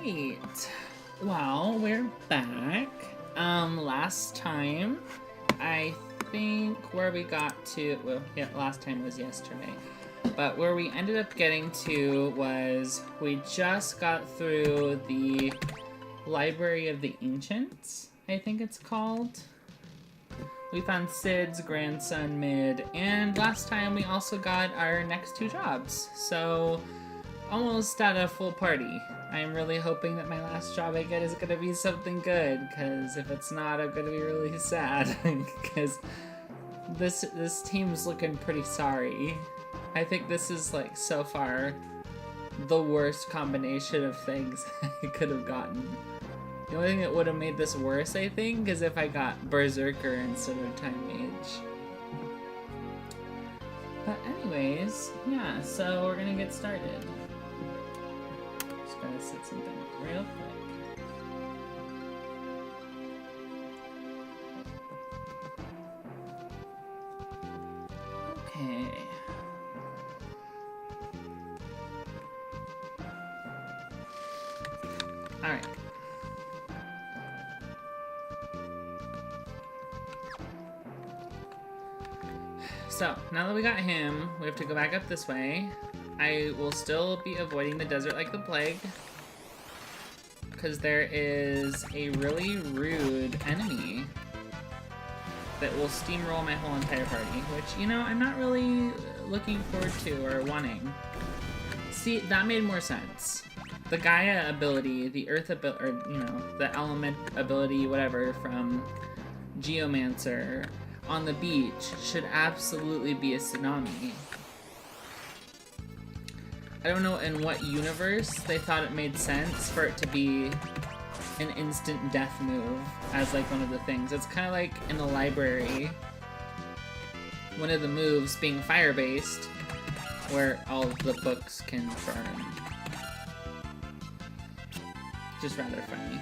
Alright. Well, we're back. Last time, I think where we got to, well, yeah, last time was yesterday. But where we ended up getting to was we just got through the Library of the Ancients, I think it's called. We found Sid's grandson, Mid, and last time we also got our next two jobs. So, almost at a full party. I'm really hoping that my last job I get is going to be something good, because if it's not, I'm going to be really sad, because this team's looking pretty sorry. I think this is, like, so far, the worst combination of things I could have gotten. The only thing that would have made this worse, I think, is if I got Berserker instead of Time Mage. But anyways, yeah, so we're gonna get started. Just gotta set something up real quick. Okay. Alright. So, now that we got him, we have to go back up this way. I will still be avoiding the desert like the plague, because there is a really rude enemy that will steamroll my whole entire party, which, you know, I'm not really looking forward to or wanting. See, that made more sense. The Gaia ability, the Earth ability, or, you know, the element ability, whatever, from Geomancer on the beach should absolutely be a tsunami. I don't know in what universe they thought it made sense for it to be an instant death move as like one of the things. It's kind of like in the library, one of the moves being fire-based, where all of the books can burn. Just rather funny.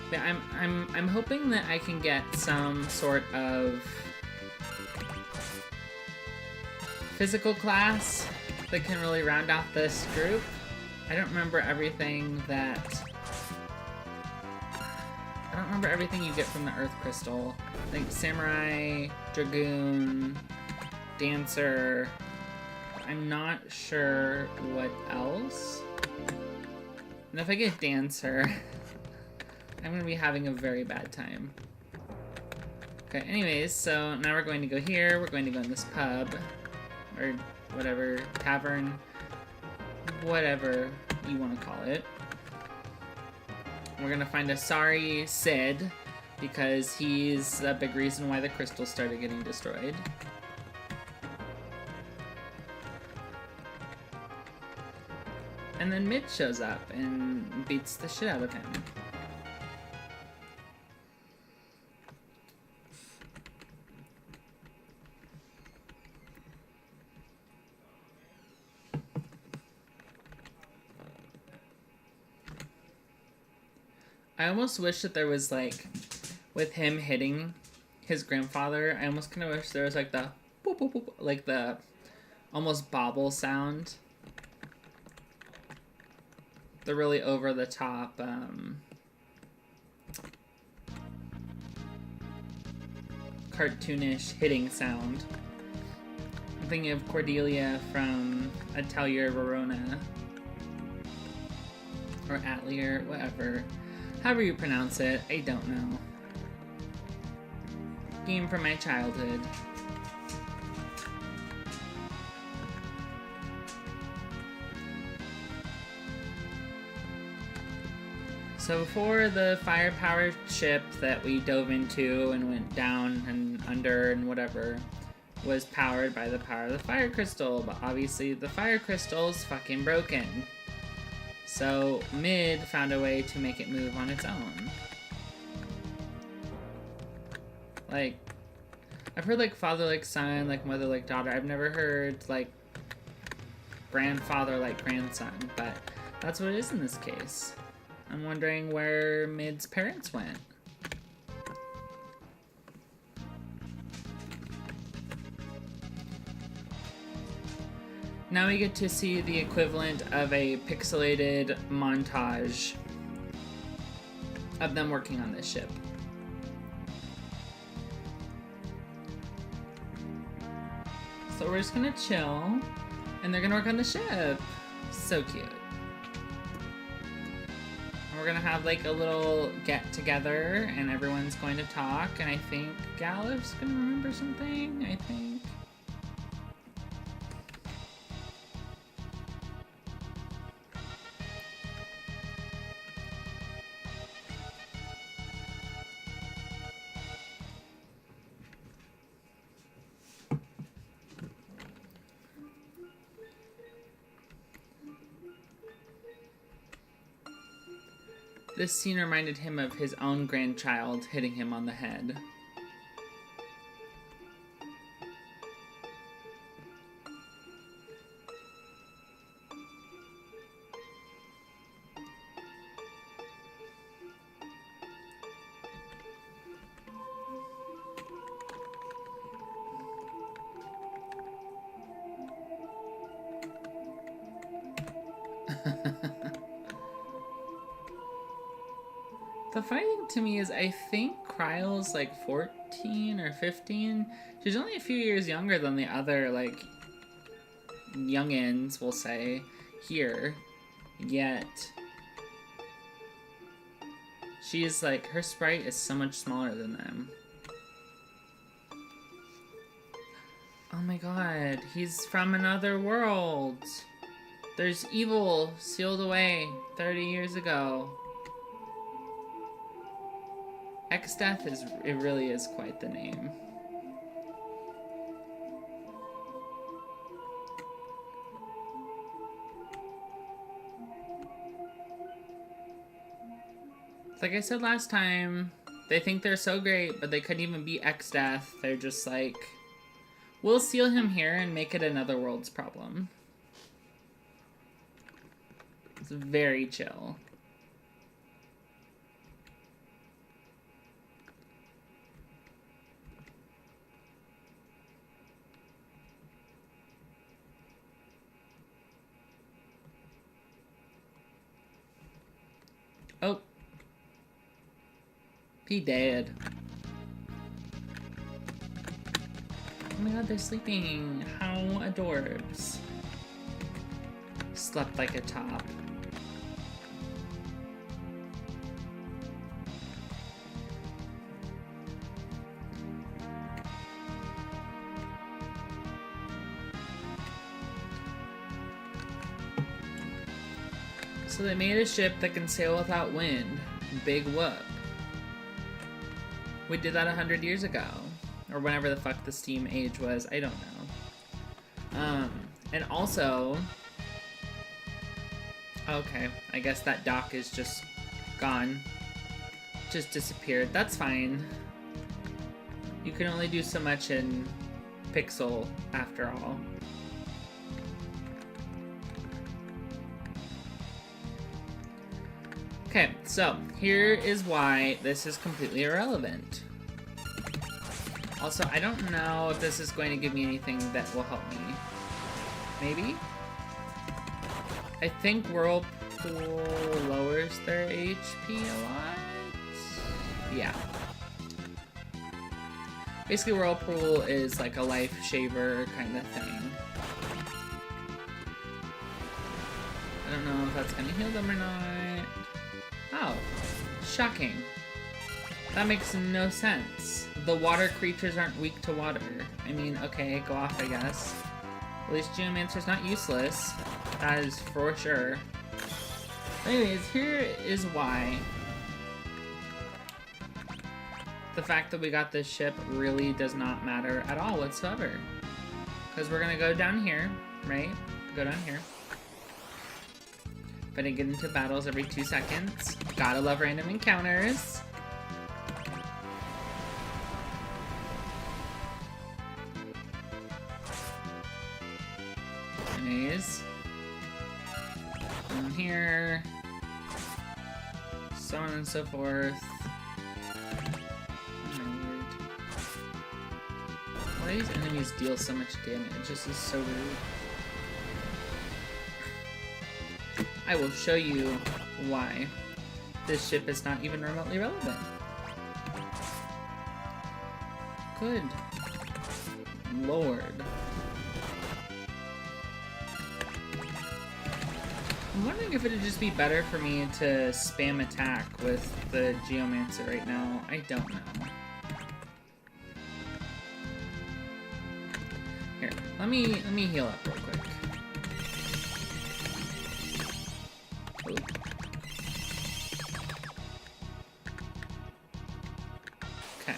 But I'm hoping that I can get some sort of physical class that can really round off this group. I don't remember everything you get from the Earth Crystal. I think Samurai, Dragoon, Dancer. I'm not sure what else. And if I get Dancer, I'm gonna be having a very bad time. Okay, anyways, so now we're going to go here. We're going to go in this pub. Or whatever, tavern, whatever you want to call it. We're gonna find a sorry Sid, because he's a big reason why the crystals started getting destroyed. And then Mid shows up and beats the shit out of him. I almost wish that there was, like, with him hitting his grandfather, I almost kind of wish there was, like, the boop, boop, boop, like the almost bobble sound. The really over-the-top, cartoonish hitting sound. I'm thinking of Cordelia from Atelier Verona. Or Atelier, whatever. However you pronounce it, I don't know. Game from my childhood. So before the fire-powered ship that we dove into and went down and under and whatever was powered by the power of the fire crystal, but obviously the fire crystal is fucking broken. So Mid found a way to make it move on its own. Like, I've heard like father like son, like mother like daughter. I've never heard like grandfather like grandson, but that's what it is in this case. I'm wondering where Mid's parents went. Now we get to see the equivalent of a pixelated montage of them working on this ship. So we're just gonna chill, and they're gonna work on the ship. So cute. And we're gonna have like a little get together, and everyone's going to talk, and I think Gallo's gonna remember something, I think. This scene reminded him of his own grandchild hitting him on the head. The funny thing to me is I think Kryle's like 14 or 15. She's only a few years younger than the other, like, youngins, we'll say, here. Yet, she's like, her sprite is so much smaller than them. Oh my god, he's from another world. There's evil sealed away 30 years ago. X-Death is, it really is quite the name. Like I said last time, they think they're so great, but they couldn't even beat X-Death. They're just like, we'll seal him here and make it another world's problem. It's very chill. Oh. He dead. Oh my god, they're sleeping. How adorbs. Slept like a top. So they made a ship that can sail without wind. Big whoop. We did that 100 years ago. Or whenever the fuck the Steam age was. I don't know. And also... Okay, I guess that dock is just gone. Just disappeared. That's fine. You can only do so much in Pixel, after all. Okay, so here is why this is completely irrelevant. Also, I don't know if this is going to give me anything that will help me. Maybe? I think Whirlpool lowers their HP a lot? Yeah. Basically, Whirlpool is like a life shaver kind of thing. I don't know if that's going to heal them or not. Oh, shocking. That makes no sense. The water creatures aren't weak to water. I mean, okay, go off, I guess. At least Geomancer's not useless. That is for sure. Anyways, here is why the fact that we got this ship really does not matter at all whatsoever. Because we're gonna go down here, right? Go down here. But I get into battles every 2 seconds. Gotta love random encounters. Anyways. Down here. So on and so forth. Why do these enemies deal so much damage? This is so rude. I will show you why. This ship is not even remotely relevant. Good Lord. I'm wondering if it'd just be better for me to spam attack with the Geomancer right now. I don't know. Here, let me heal up real quick. Ooh. Okay.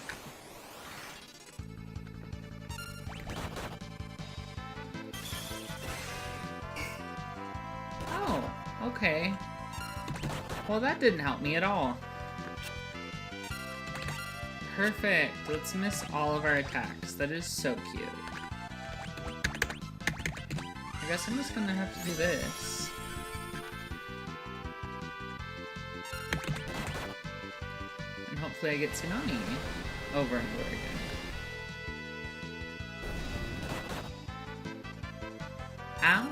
Oh, okay. Well, that didn't help me at all. Perfect. Let's miss all of our attacks. That is so cute. I guess I'm just gonna have to do this. And hopefully I get Tsunami over and over again. Ow!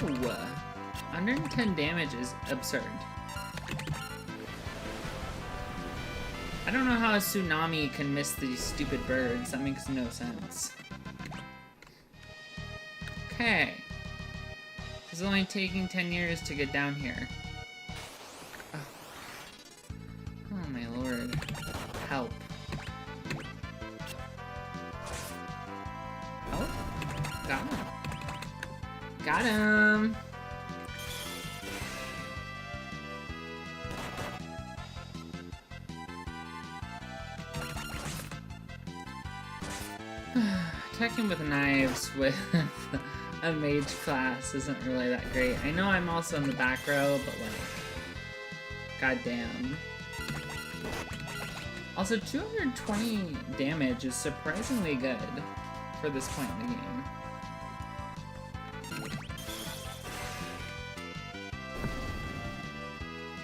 110 damage is absurd. I don't know how a Tsunami can miss these stupid birds. That makes no sense. Okay. It's only taking 10 years to get down here. Oh my lord. Help. Oh, got him. Got him! Attacking with knives with a mage class isn't really that great. I know I'm also in the back row, but like, goddamn. Also, 220 damage is surprisingly good for this point in the game.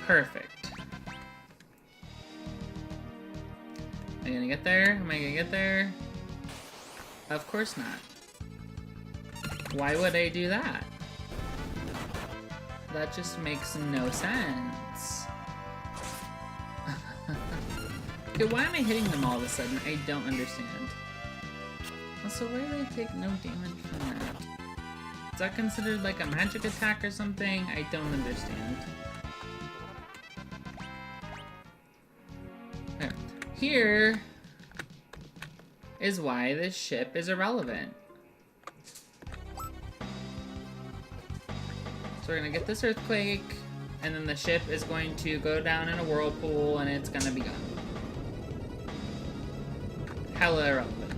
Perfect. Am I gonna get there? Am I gonna get there? Of course not. Why would I do that? That just makes no sense. Okay, why am I hitting them all of a sudden? I don't understand. Also, why do they take no damage from that? Is that considered like a magic attack or something? I don't understand. There. Here is why this ship is irrelevant. So we're gonna get this earthquake, and then the ship is going to go down in a whirlpool, and it's gonna be gone. Hella irrelevant.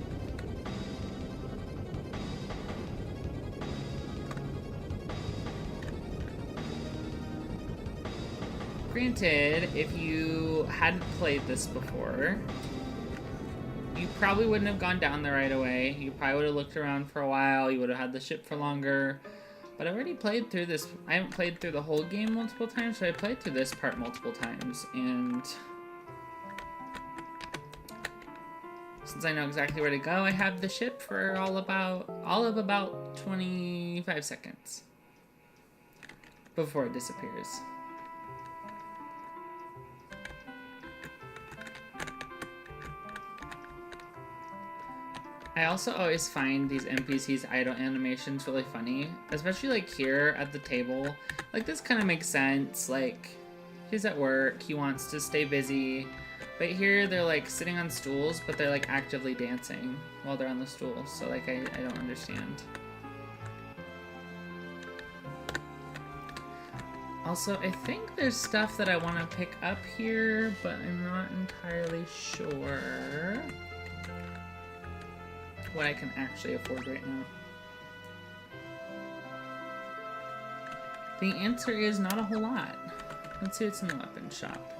Granted, if you hadn't played this before, you probably wouldn't have gone down there right away. You probably would have looked around for a while. You would have had the ship for longer. But I've already played through this. I haven't played through the whole game multiple times, so I played through this part multiple times. And since I know exactly where to go, I have the ship for all of about 25 seconds before it disappears. I also always find these NPCs' idle animations really funny, especially like here at the table. Like this kind of makes sense, like he's at work, he wants to stay busy, but here they're like sitting on stools, but they're like actively dancing while they're on the stools, so like I don't understand. Also, I think there's stuff that I want to pick up here, but I'm not entirely sure what I can actually afford right now. The answer is not a whole lot. Let's see what's in the weapon shop.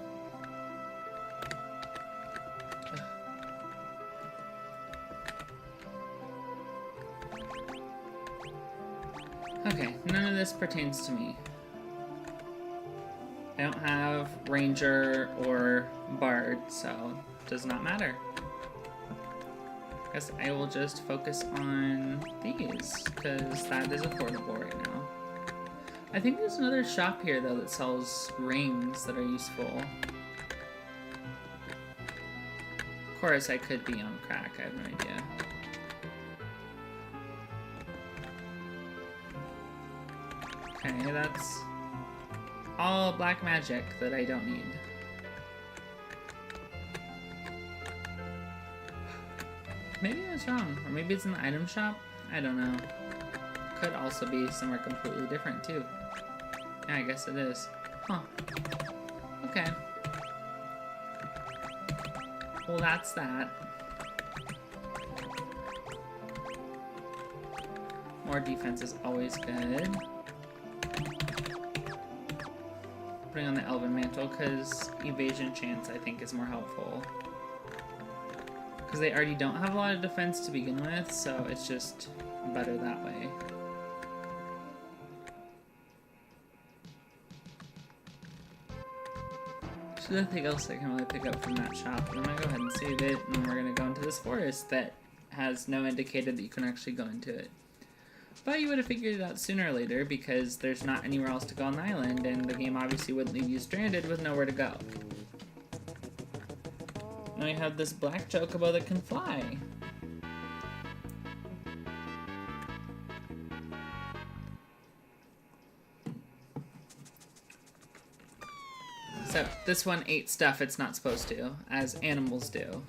Okay, none of this pertains to me. I don't have Ranger or Bard, so it does not matter. I guess I will just focus on these, because that is affordable right now. I think there's another shop here, though, that sells rings that are useful. course, I could be on crack. I have no idea. Okay, that's all black magic that I don't need. Maybe I was wrong. Or maybe it's in the item shop? I don't know. Could also be somewhere completely different, too. Yeah, I guess it is. Huh. Okay. Well, that's that. More defense is always good. Putting on the Elven Mantle, because evasion chance, I think, is more helpful. Because they already don't have a lot of defense to begin with, so it's just better that way. There's nothing else I can really pick up from that shop, but I'm gonna go ahead and save it, and we're gonna go into this forest that has no indicator that you can actually go into it. But you would have figured it out sooner or later, because there's not anywhere else to go on the island, and the game obviously wouldn't leave you stranded with nowhere to go. Now we have this black chocobo that can fly. So this one ate stuff it's not supposed to, as animals do.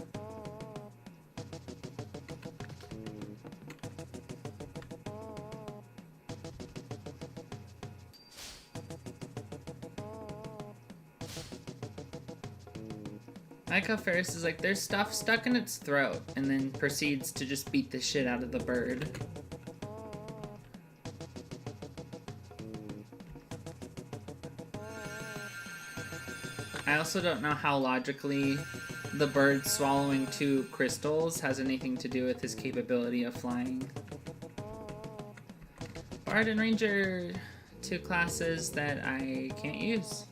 I like how Ferris is like, there's stuff stuck in its throat, and then proceeds to just beat the shit out of the bird. I also don't know how logically the bird swallowing 2 crystals has anything to do with his capability of flying. Bard and Ranger, 2 classes that I can't use.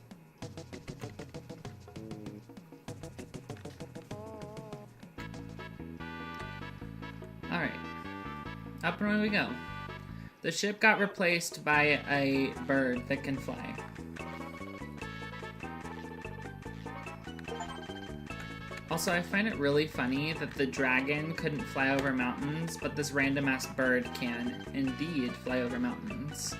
Alright, up and away we go. The ship got replaced by a bird that can fly. Also, I find it really funny that the dragon couldn't fly over mountains, but this random-ass bird can indeed fly over mountains.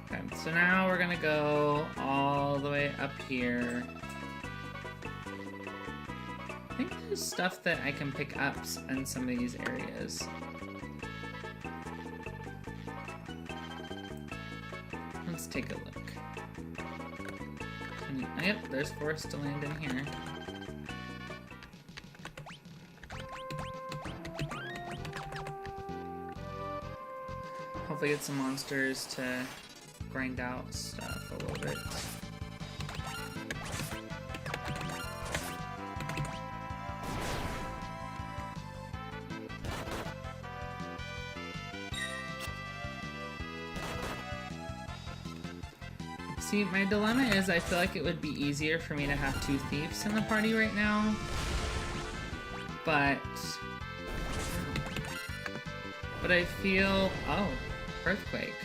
Okay, so now we're gonna go all the way up here. I think there's stuff that I can pick up in some of these areas. Let's take a look. Yep, there's forest to land in here. Hopefully get some monsters to grind out stuff a little bit. See, my dilemma is I feel like it would be easier for me to have 2 thieves in the party right now. But I feel... Oh, earthquake.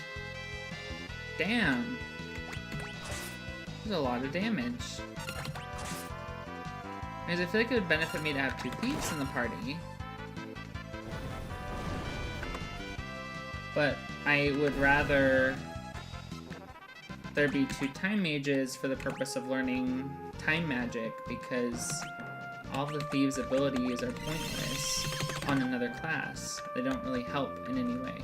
Damn. There's a lot of damage. Because I feel like it would benefit me to have 2 thieves in the party. But I would rather there be 2 time mages for the purpose of learning time magic, because all the thieves' abilities are pointless on another class. They don't really help in any way.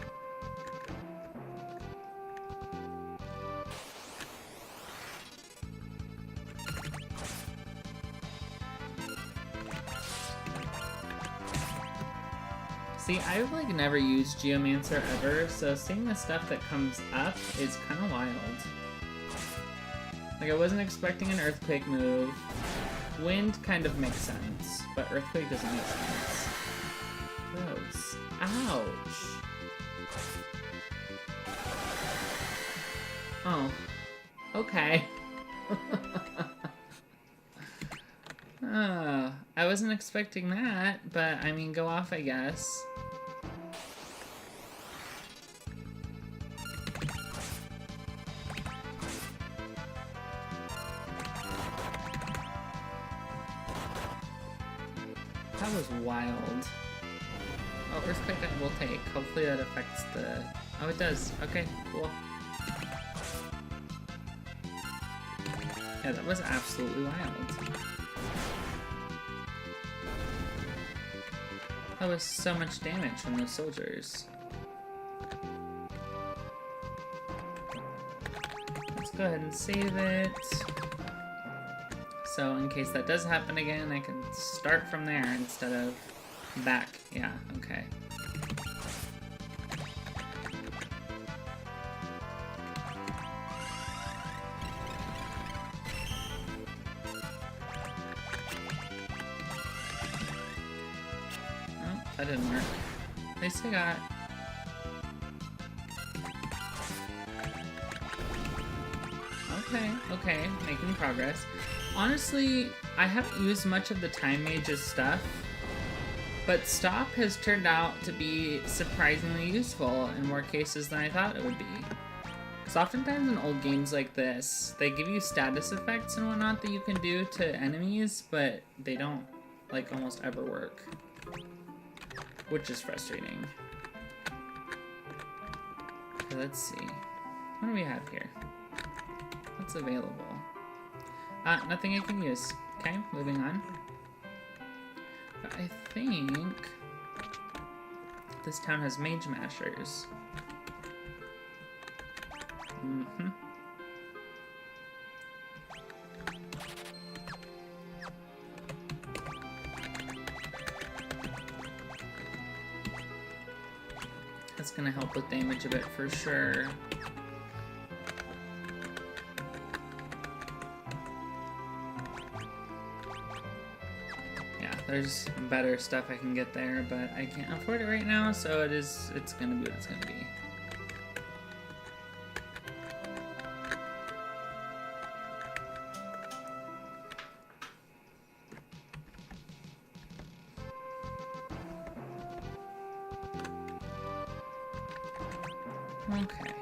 See, I've like never used Geomancer ever, so seeing the stuff that comes up is kind of wild. Like, I wasn't expecting an earthquake move. Wind kind of makes sense, but earthquake doesn't make sense. Gross. Ouch. Oh. Okay. I wasn't expecting that, but I mean, go off, I guess. That was wild. Oh, Earthquake I will take. Hopefully that affects the... Oh, it does. Okay, cool. Yeah, that was absolutely wild. That was so much damage from those soldiers. Let's go ahead and save it. So in case that does happen again, I can start from there instead of back. Yeah, okay. Oh, that didn't work. At least I got... Okay, okay, making progress. Honestly, I haven't used much of the Time Mage's stuff, but Stop has turned out to be surprisingly useful in more cases than I thought it would be. Because oftentimes in old games like this, they give you status effects and whatnot that you can do to enemies, but they don't, like, almost ever work. Which is frustrating. Okay, let's see. What do we have here? What's available? Nothing I can use. Okay, moving on. But I think this town has Mage Mashers. Mm-hmm. That's gonna help with damage a bit for sure. There's better stuff I can get there, but I can't afford it right now, so it's gonna be what it's gonna be. Okay.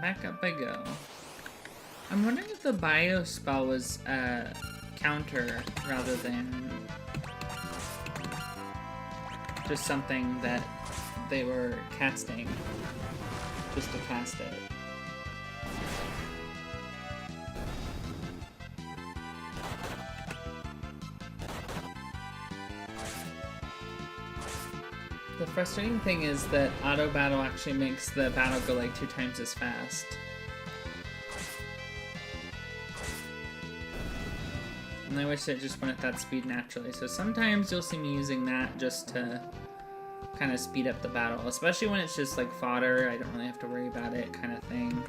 Back up I go. I'm wondering if the bio spell was counter rather than just something that they were casting just to cast it. The frustrating thing is that auto battle actually makes the battle go like 2 times as fast. And I wish it just went at that speed naturally. So sometimes you'll see me using that just to kind of speed up the battle, especially when it's just like fodder. I don't really have to worry about it, kind of thing.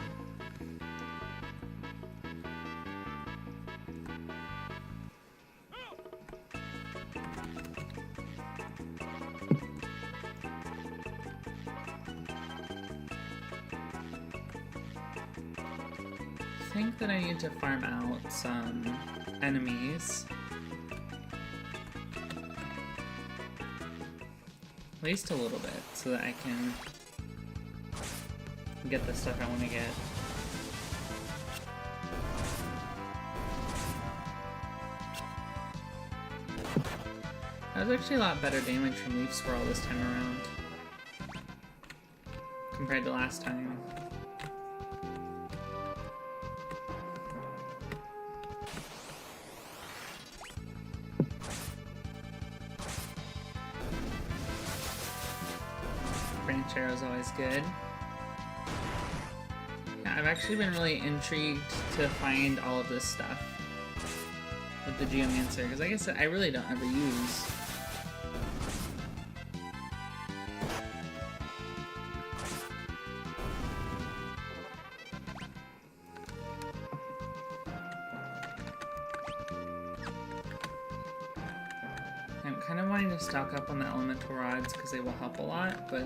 I think that I need to farm out some enemies. At least a little bit, so that I can get the stuff I want to get. That was actually a lot better damage from Leaf Swirl this time around compared to last time. Branch Arrow is always good. Yeah, I've actually been really intrigued to find all of this stuff with the Geomancer, because like I said, I really don't ever use. I'm kind of wanting to stock up on the elemental rods because they will help a lot, but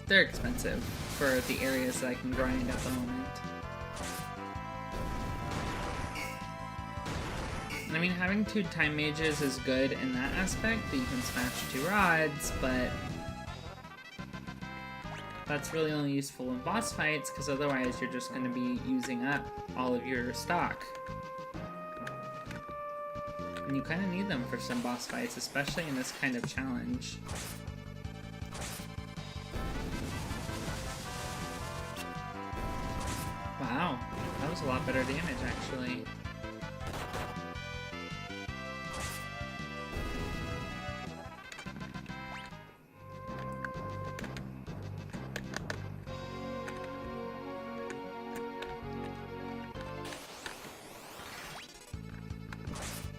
they're expensive for the areas that I can grind at the moment. And I mean, having 2 time mages is good in that aspect, that you can smash 2 rods, but that's really only useful in boss fights, because otherwise you're just going to be using up all of your stock. And you kind of need them for some boss fights, especially in this kind of challenge. Wow, that was a lot better damage, actually.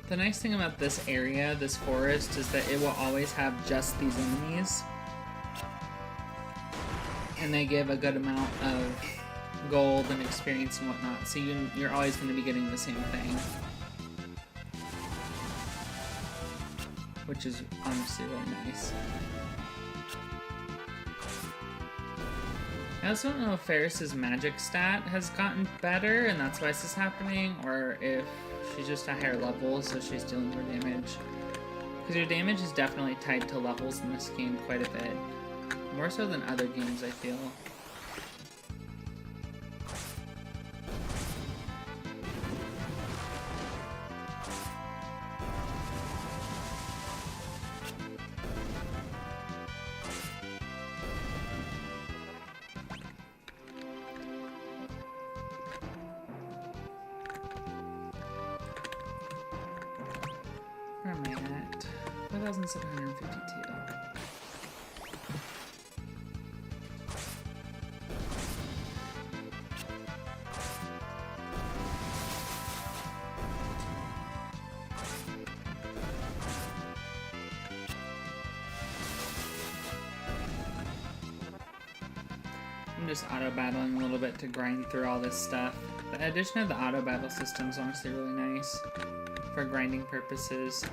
The nice thing about this area, this forest, is that it will always have just these enemies. And they give a good amount of gold and experience and whatnot, so you're always going to be getting the same thing. Which is honestly really nice. I also don't know if Ferris's magic stat has gotten better and that's why this is happening, or if she's just a higher level so she's dealing more damage. Because your damage is definitely tied to levels in this game quite a bit. More so than other games, I feel. Where am I at? 4,752. I'm just auto-battling a little bit to grind through all this stuff. The addition of the auto-battle system is honestly really nice for grinding purposes.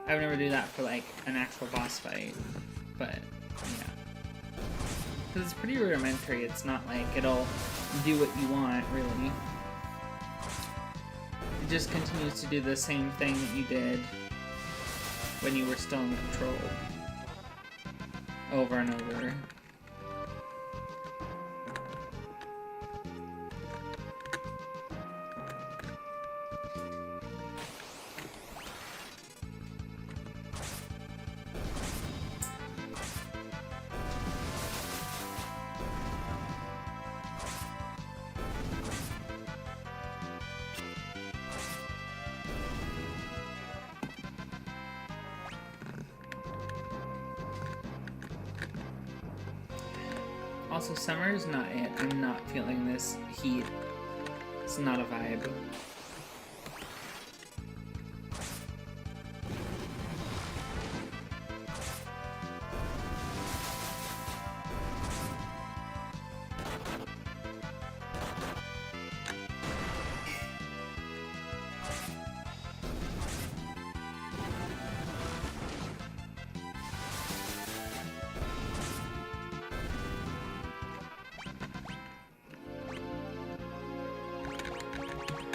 I would never do that for like an actual boss fight, but yeah. Because it's pretty rudimentary, it's not like it'll do what you want, really. It just continues to do the same thing that you did when you were still in control. Over and over. Also, summer is not it. I'm not feeling this heat. It's not a vibe.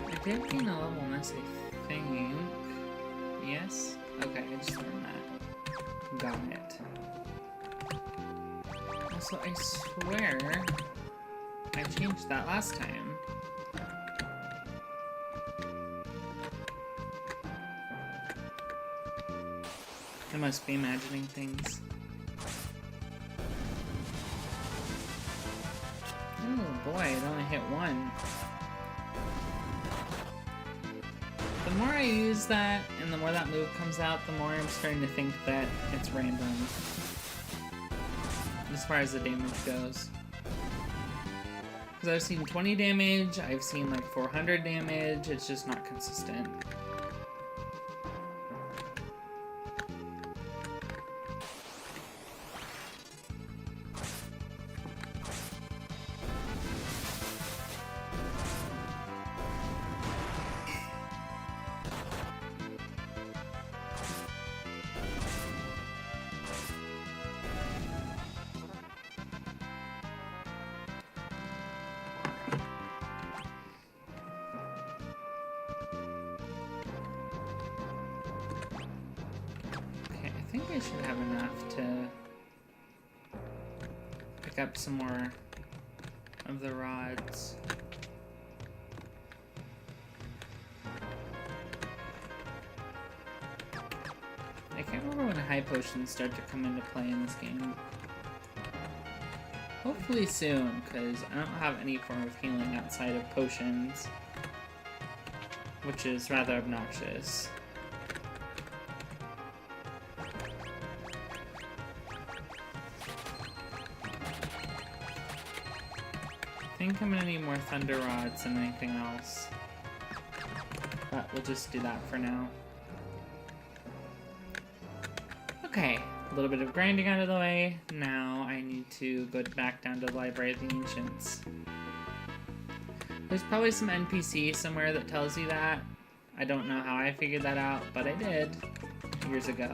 I did gain a level in this, I think. Yes? Okay, I just learned that. Got it. Also, I swear I changed that last time. I must be imagining things. Oh boy, it only hit one. The more I use that, and the more that move comes out, the more I'm starting to think that it's random. As far as the damage goes. Because I've seen 20 damage, I've seen like 400 damage, it's just not consistent. I think I should have enough to up some more of the rods. I can't remember when high potions start to come into play in this game. Hopefully soon, because I don't have any form of healing outside of potions, which is rather obnoxious. I think I'm gonna need more thunder rods than anything else, but we'll just do that for now. Okay, a little bit of grinding out of the way. Now I need to go back down to the Library of the Ancients. There's probably some NPC somewhere that tells you that. I don't know how I figured that out, but I did years ago.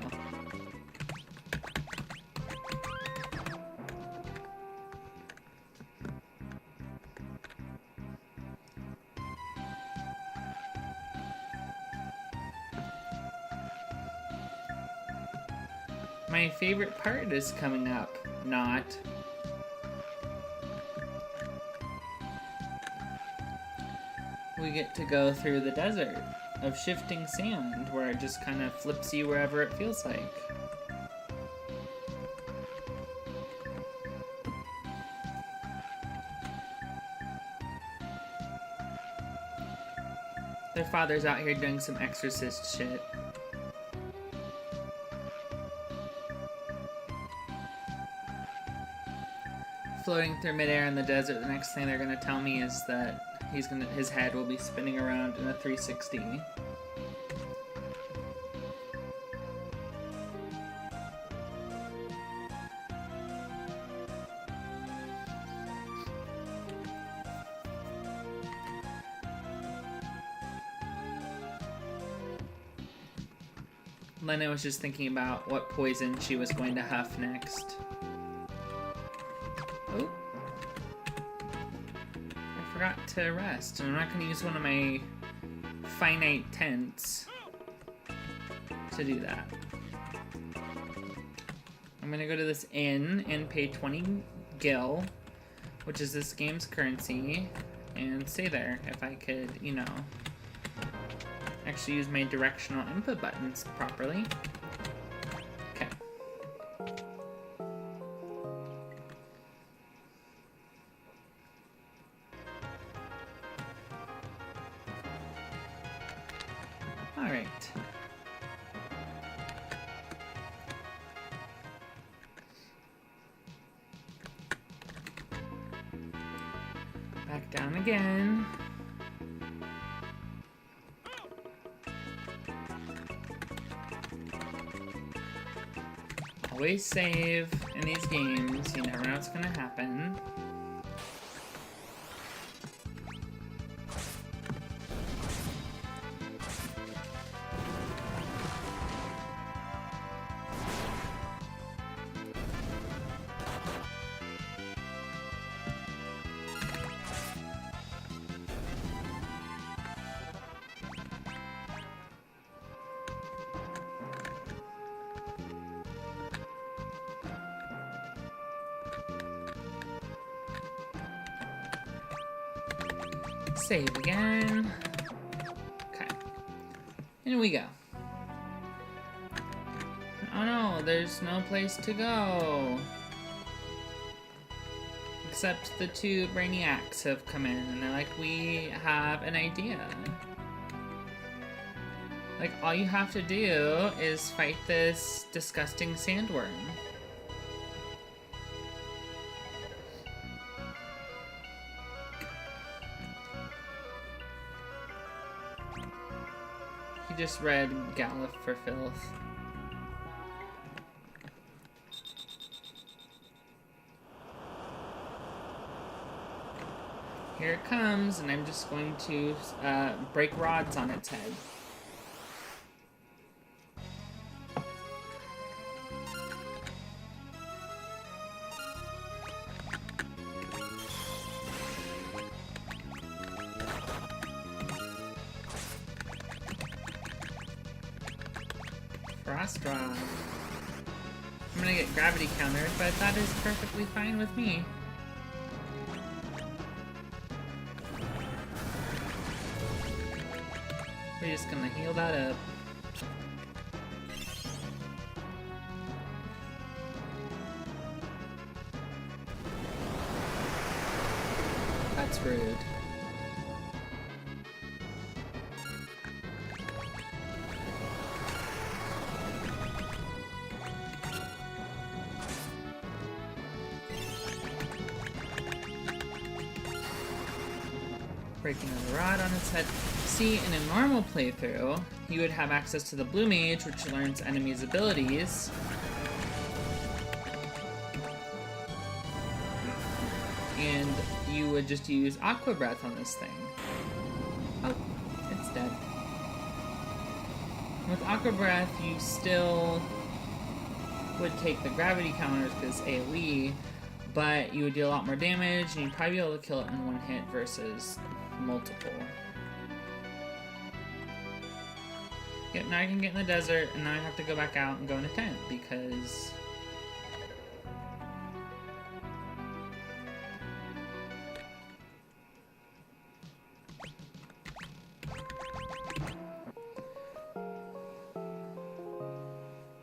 My favorite part is coming up, not. We get to go through the desert of shifting sand, where it just kind of flips you wherever it feels like. Their father's out here doing some exorcist shit. Floating through midair in the desert, the next thing they're gonna tell me is that his head will be spinning around in a 360. Lena was just thinking about what poison she was going to huff next. Oh. I forgot to rest, and I'm not going to use one of my finite tents to do that. I'm going to go to this inn and pay 20 gil, which is this game's currency, and stay there if I could, you know, actually use my directional input buttons properly. Okay. All right. Back down again. Always save in these games, you never know what's gonna happen. Save again. Okay. In we go. Oh no, there's no place to go. Except the two brainiacs have come in and they're like, we have an idea. Like, all you have to do is fight this disgusting sandworm. Just read Gallop for Filth. Here it comes, and I'm just going to break rods on its head. Frost Rod. I'm gonna get gravity countered, but that is perfectly fine with me. We're just gonna heal that up. That's rude. Breaking the rod on its head. See, in a normal playthrough, you would have access to the blue mage, which learns enemies' abilities. And you would just use Aqua Breath on this thing. Oh, it's dead. With Aqua Breath, you still would take the gravity counters because AoE, but you would do a lot more damage, and you'd probably be able to kill it in one hit versus multiple. Yep, now I can get in the desert, and now I have to go back out and go in a tent, because...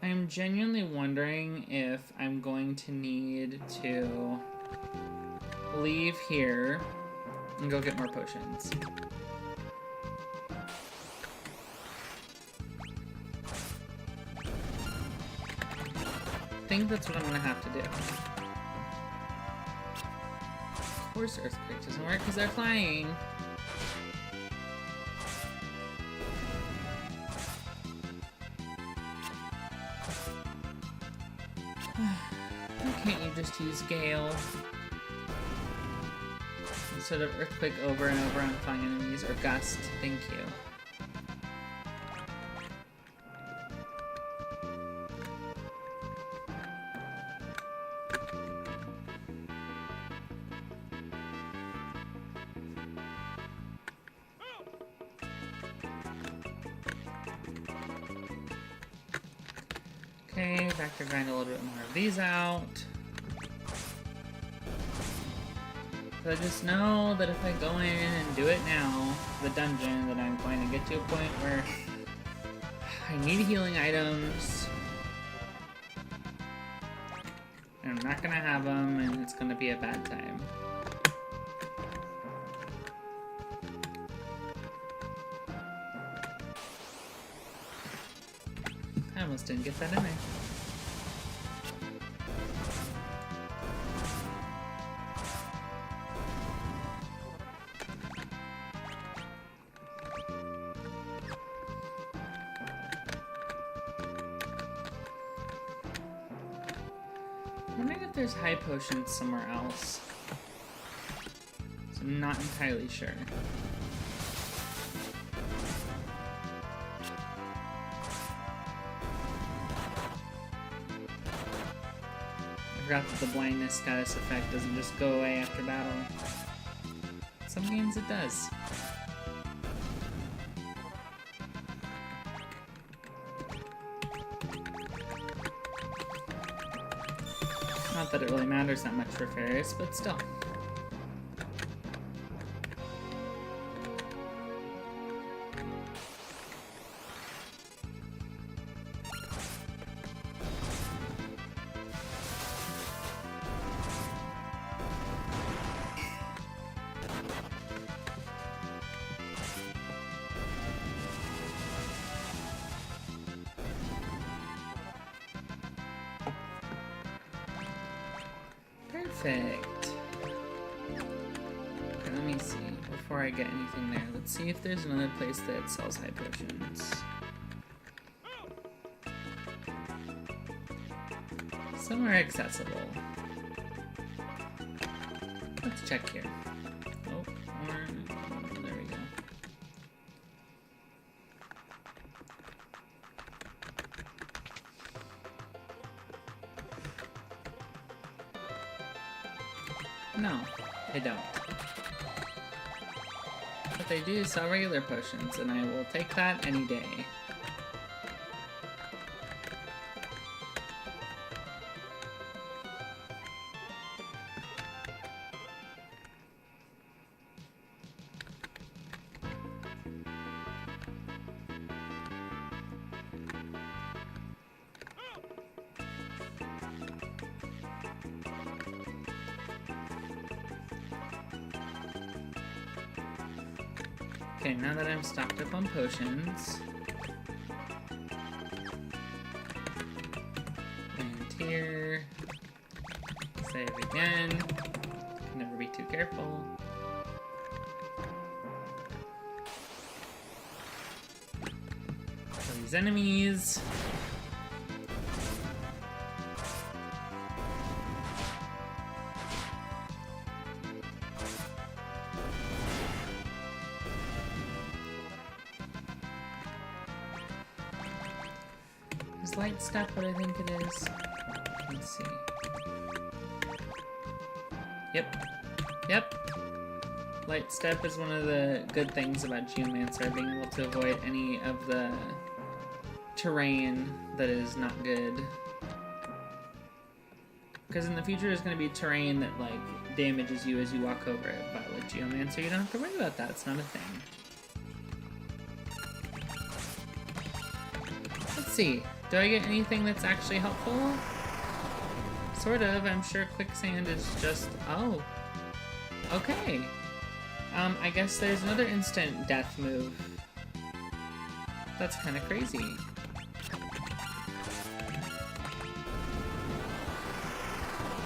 I'm genuinely wondering if I'm going to need to leave here and go get more potions. I think that's what I'm gonna have to do. Of course Earthquake doesn't work because they're flying. Why can't you just use Gale? Instead of Earthquake over and over on flying enemies, or Gust, thank you. Okay, back to grind a little bit more of these out. But I just know that if I go in and do it now, the dungeon, that I'm going to get to a point where I need healing items, and I'm not gonna have them, and it's gonna be a bad time. I almost didn't get that in there. I'm wondering if there's high potions somewhere else. So I'm not entirely sure. I forgot that the blindness status effect doesn't just go away after battle. Some games it does. Not that it really matters that much for fairies, but still. Perfect. Okay, let me see. Before I get anything there, let's see if there's another place that sells high potions. Somewhere accessible. Let's check here. Oh, there we go. No, they don't. But they do sell regular potions, and I will take that any day. Okay, now that I'm stocked up on potions. And here. Save again. Can never be too careful. Kill these enemies. Is light step what I think it is? Let's see. Yep. Light step is one of the good things about Geomancer, being able to avoid any of the terrain that is not good. Because in the future there's going to be terrain that like damages you as you walk over it, but with Geomancer you don't have to worry about that, it's not a thing. Let's see, do I get anything that's actually helpful? Sort of, I'm sure quicksand is just, oh. Okay. I guess there's another instant death move. That's kind of crazy.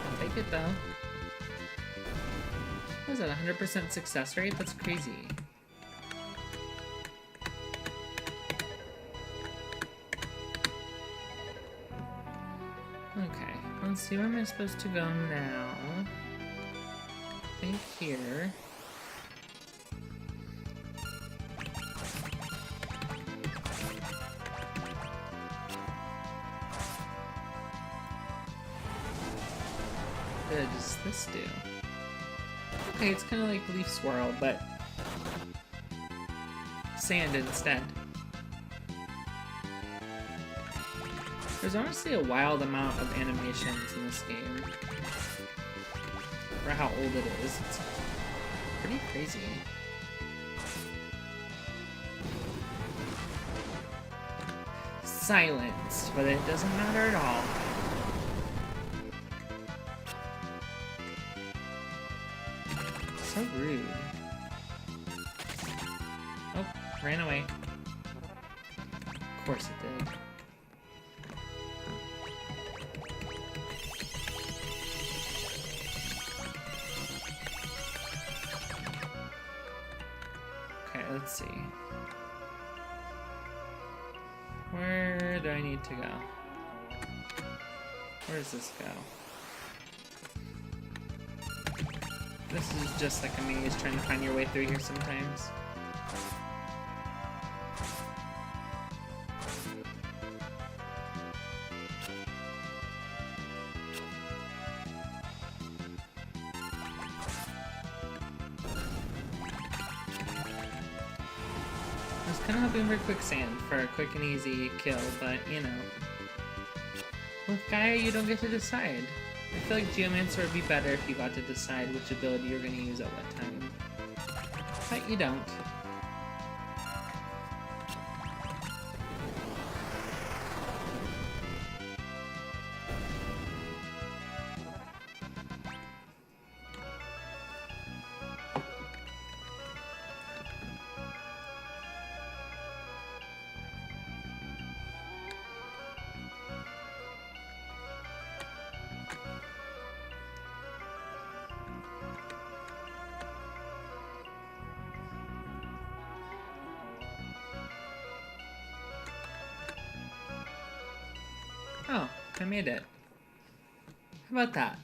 I'll take it though. What is that, 100% success rate? That's crazy. Okay, let's see, where am I supposed to go now? I think here. What does this do? Okay, it's kind of like Leaf Swirl, but sand instead. There's honestly a wild amount of animations in this game. For how old it is, it's pretty crazy. Silenced, but it doesn't matter at all. So rude. Oh, ran away. Of course it did. Okay, let's see. Where do I need to go? Where does this go? This is just like a maze trying to find your way through here sometimes. I was kind of hoping for quicksand for a quick and easy kill, but you know. With Gaia, you don't get to decide. I feel like Geomancer would be better if you got to decide which ability you're going to use at what time. But you don't. Oh, I made it. How about that?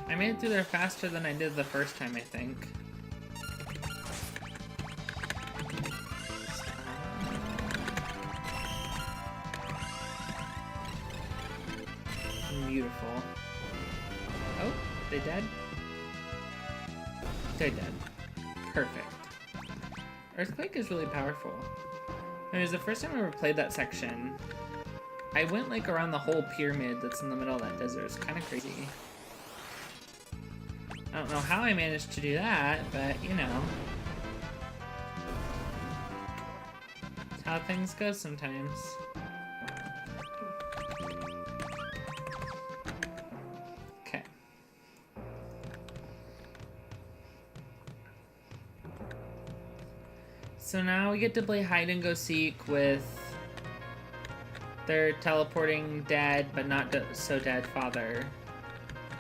I made it through there faster than I did the first time, I think. Beautiful. Oh, they dead? They're dead. Perfect. Earthquake is really powerful. It was the first time I ever played that section. I went like around the whole pyramid that's in the middle of that desert. It's kind of crazy. I don't know how I managed to do that, but you know. It's how things go sometimes. Okay. So now we get to play hide and go seek with their teleporting dead, but not so dead father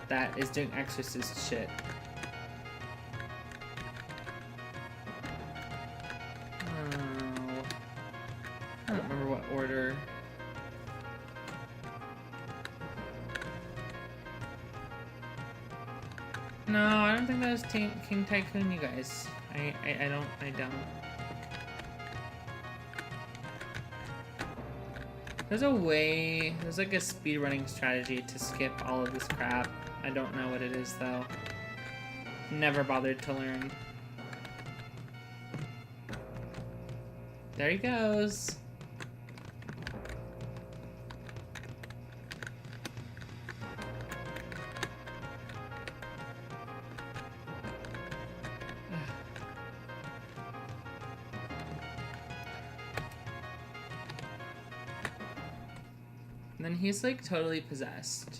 that is doing exorcist shit. Oh, I don't remember what order. No, I don't think that was King Tycoon, you guys. I don't. There's a way, there's like a speedrunning strategy to skip all of this crap. I don't know what it is though. Never bothered to learn. There he goes. And then he's like totally possessed.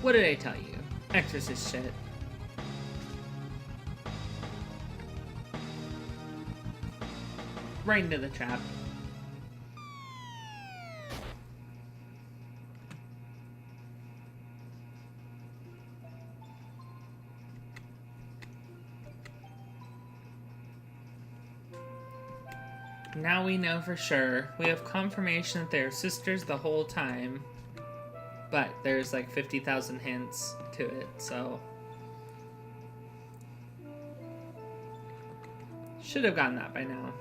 What did I tell you? Exorcist shit. Right into the trap. Now we know for sure. We have confirmation that they're sisters the whole time. But there's like 50,000 hints to it, so... Should have gotten that by now.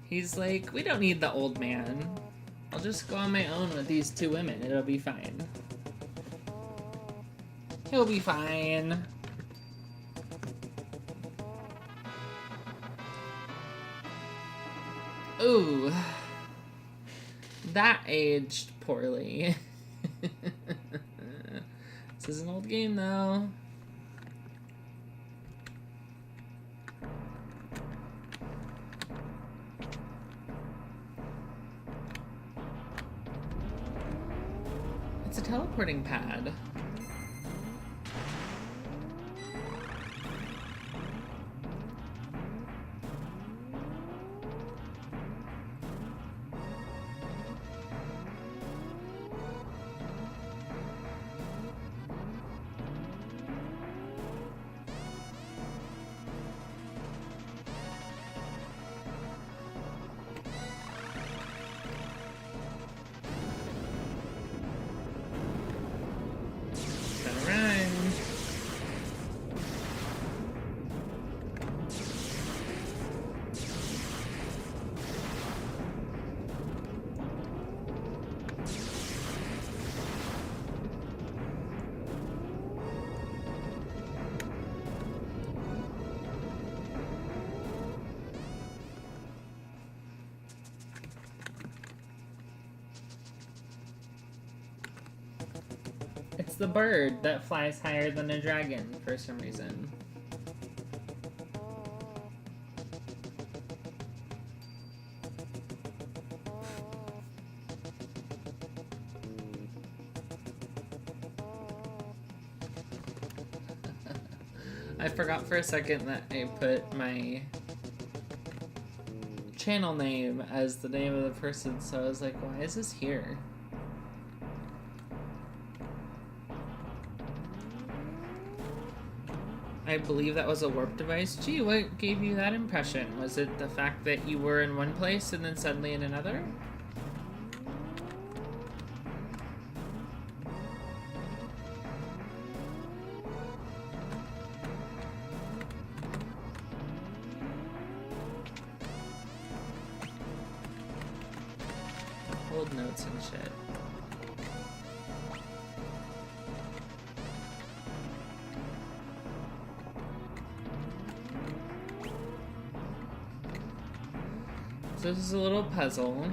He's like, we don't need the old man. I'll just go on my own with these two women. It'll be fine. He'll be fine. Ooh. That aged poorly. This is an old game, though. It's a teleporting pad. It's the bird that flies higher than a dragon for some reason. I forgot for a second that I put my channel name as the name of the person, so I was like, why is this here? I believe that was a warp device. Gee, what gave you that impression? Was it the fact that you were in one place and then suddenly in another? Old notes and shit. So this is a little puzzle.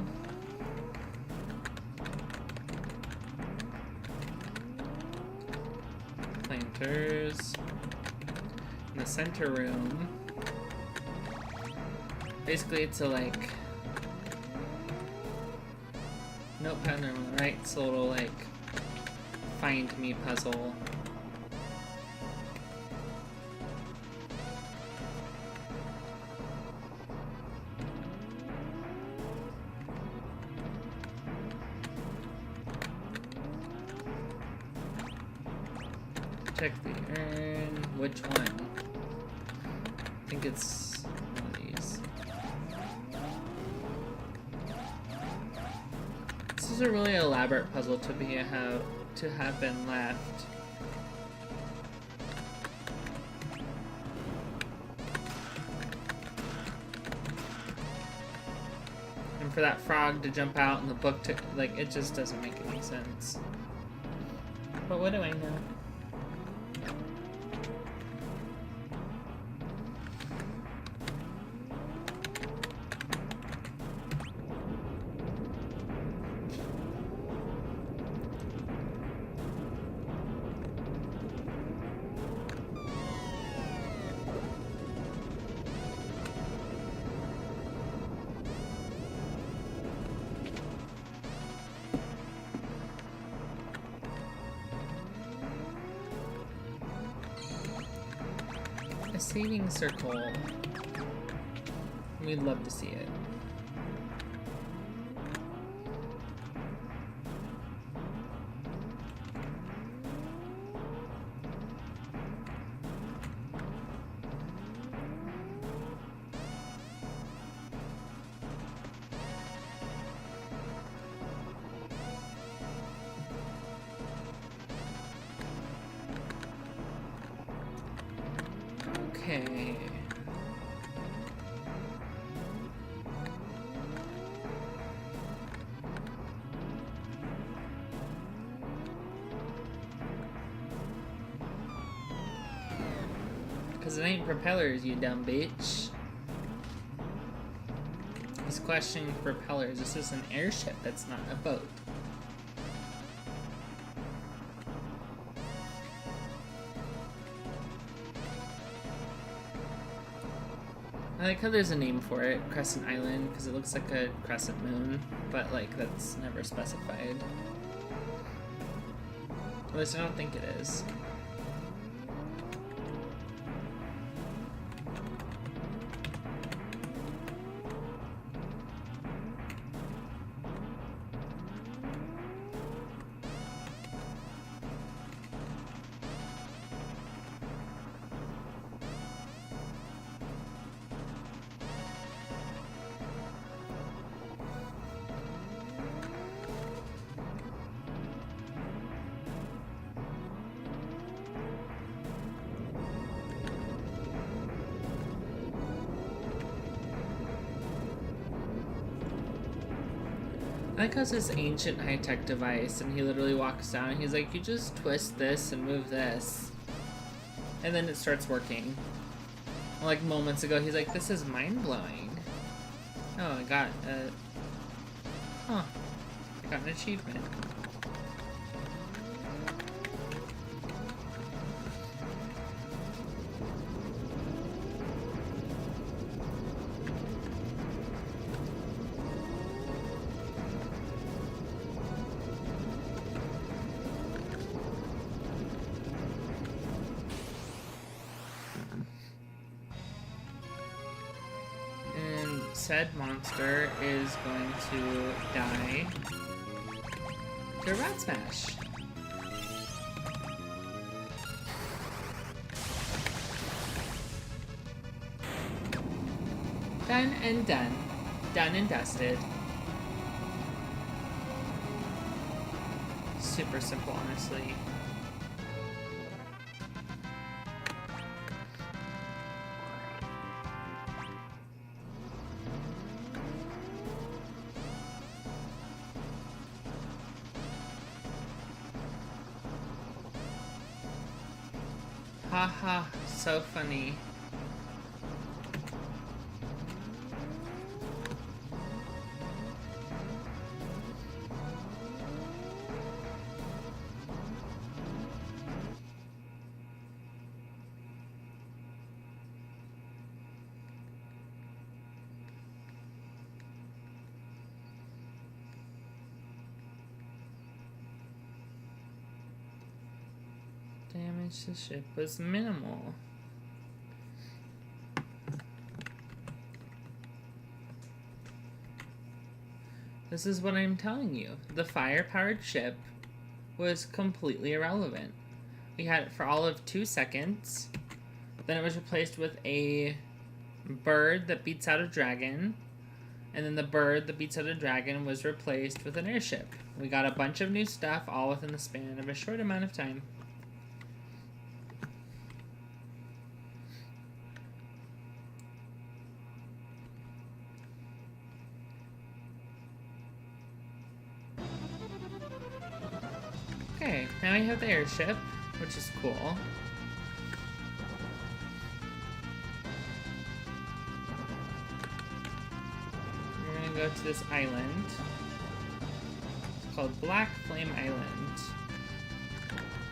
Planters. In the center room. Basically, it's a like notepad on the right. It's a little like find me puzzle. Check the urn. Which one? I think it's one of these. This is a really elaborate puzzle to have been left. And for that frog to jump out and the book to like, it just doesn't make any sense. But what do I know? A saving circle. We'd love to see it. Okay. Because it ain't propellers, you dumb bitch. He's questioning propellers. This is an airship, that's not a boat. I like how there's a name for it, Crescent Island, because it looks like a crescent moon, but like that's never specified. At least I don't think it is. I like how it's this ancient high-tech device, and he literally walks down and he's like, you just twist this and move this. And then it starts working. Like moments ago, he's like, this is mind-blowing. Oh, I got I got an achievement. Said monster is going to die to a rat smash. Done and done. Done and dusted. Super simple, honestly. Haha, so funny. Damage to the ship was minimal. This is what I'm telling you. The fire-powered ship was completely irrelevant. We had it for all of 2 seconds. Then it was replaced with a bird that beats out a dragon. And then the bird that beats out a dragon was replaced with an airship. We got a bunch of new stuff all within the span of a short amount of time. Okay, now we have the airship, which is cool. We're gonna go to this island. It's called Black Flame Island.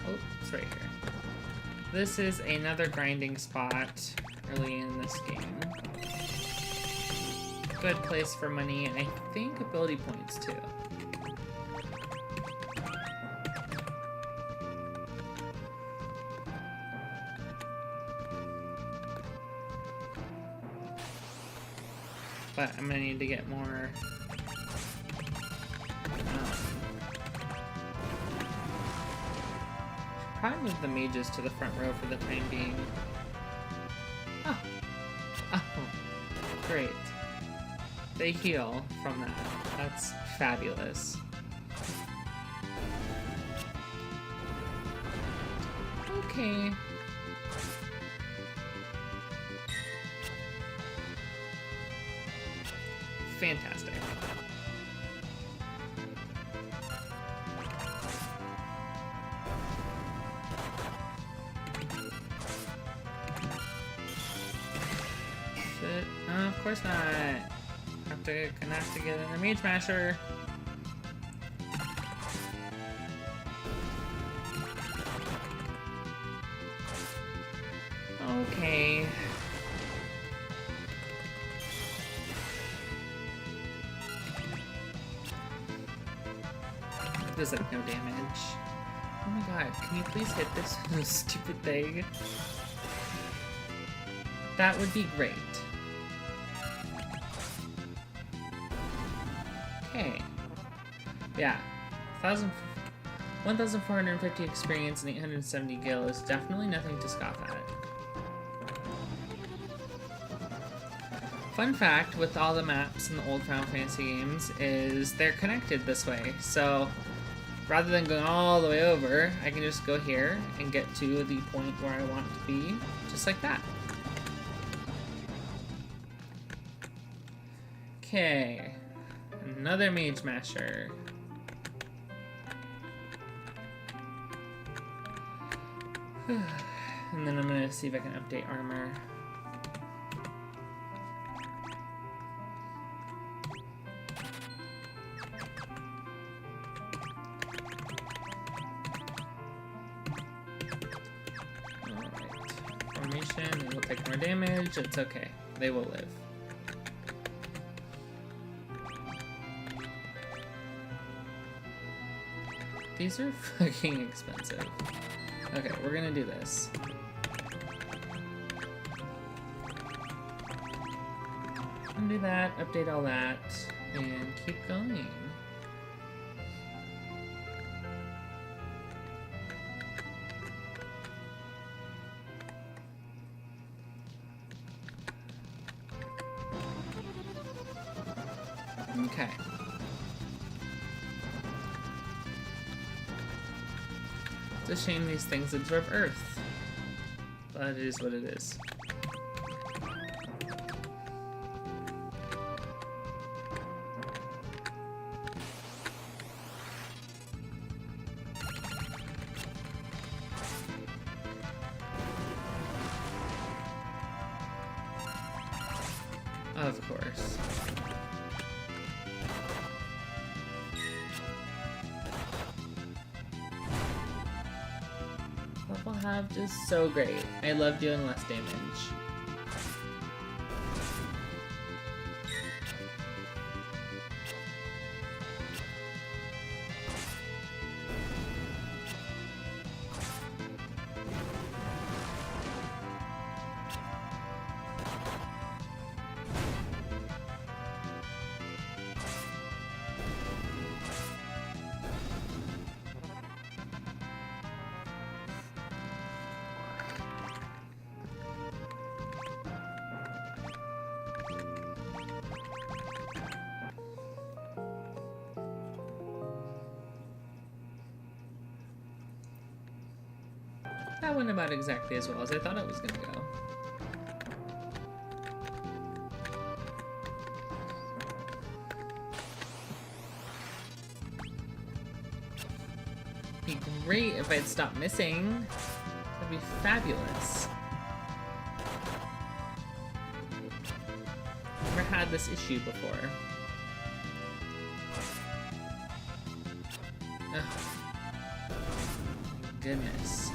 Oh, it's right here. This is another grinding spot early in this game. Good place for money, and I think ability points too. But I'm gonna need to get more. Probably move the mages to the front row for the time being. Oh, oh, great. They heal from that. That's fabulous. Okay. Fantastic. Shit. Oh, of course not. Gonna have to get in a mage masher. Okay. Does like no damage. Oh my god, can you please hit this stupid thing? That would be great. Okay. Yeah. 1,450 experience and 870 gil is definitely nothing to scoff at. Fun fact with all the maps in the old Final Fantasy games is they're connected this way. So rather than going all the way over, I can just go here and get to the point where I want to be, just like that. Okay. Another Mage Masher. And then I'm gonna see if I can update armor. Alright. Formation, they will take more damage, it's okay. They will live. These are fucking expensive. Okay, we're gonna do this. Undo that, update all that, and keep going. Okay. It's a shame these things absorb Earth, but it is what it is. Of course. Level half is so great. I love doing less damage. That went about exactly as well as I thought it was gonna go. It'd be great if I'd stopped missing. That'd be fabulous. Never had this issue before. Ugh. Goodness.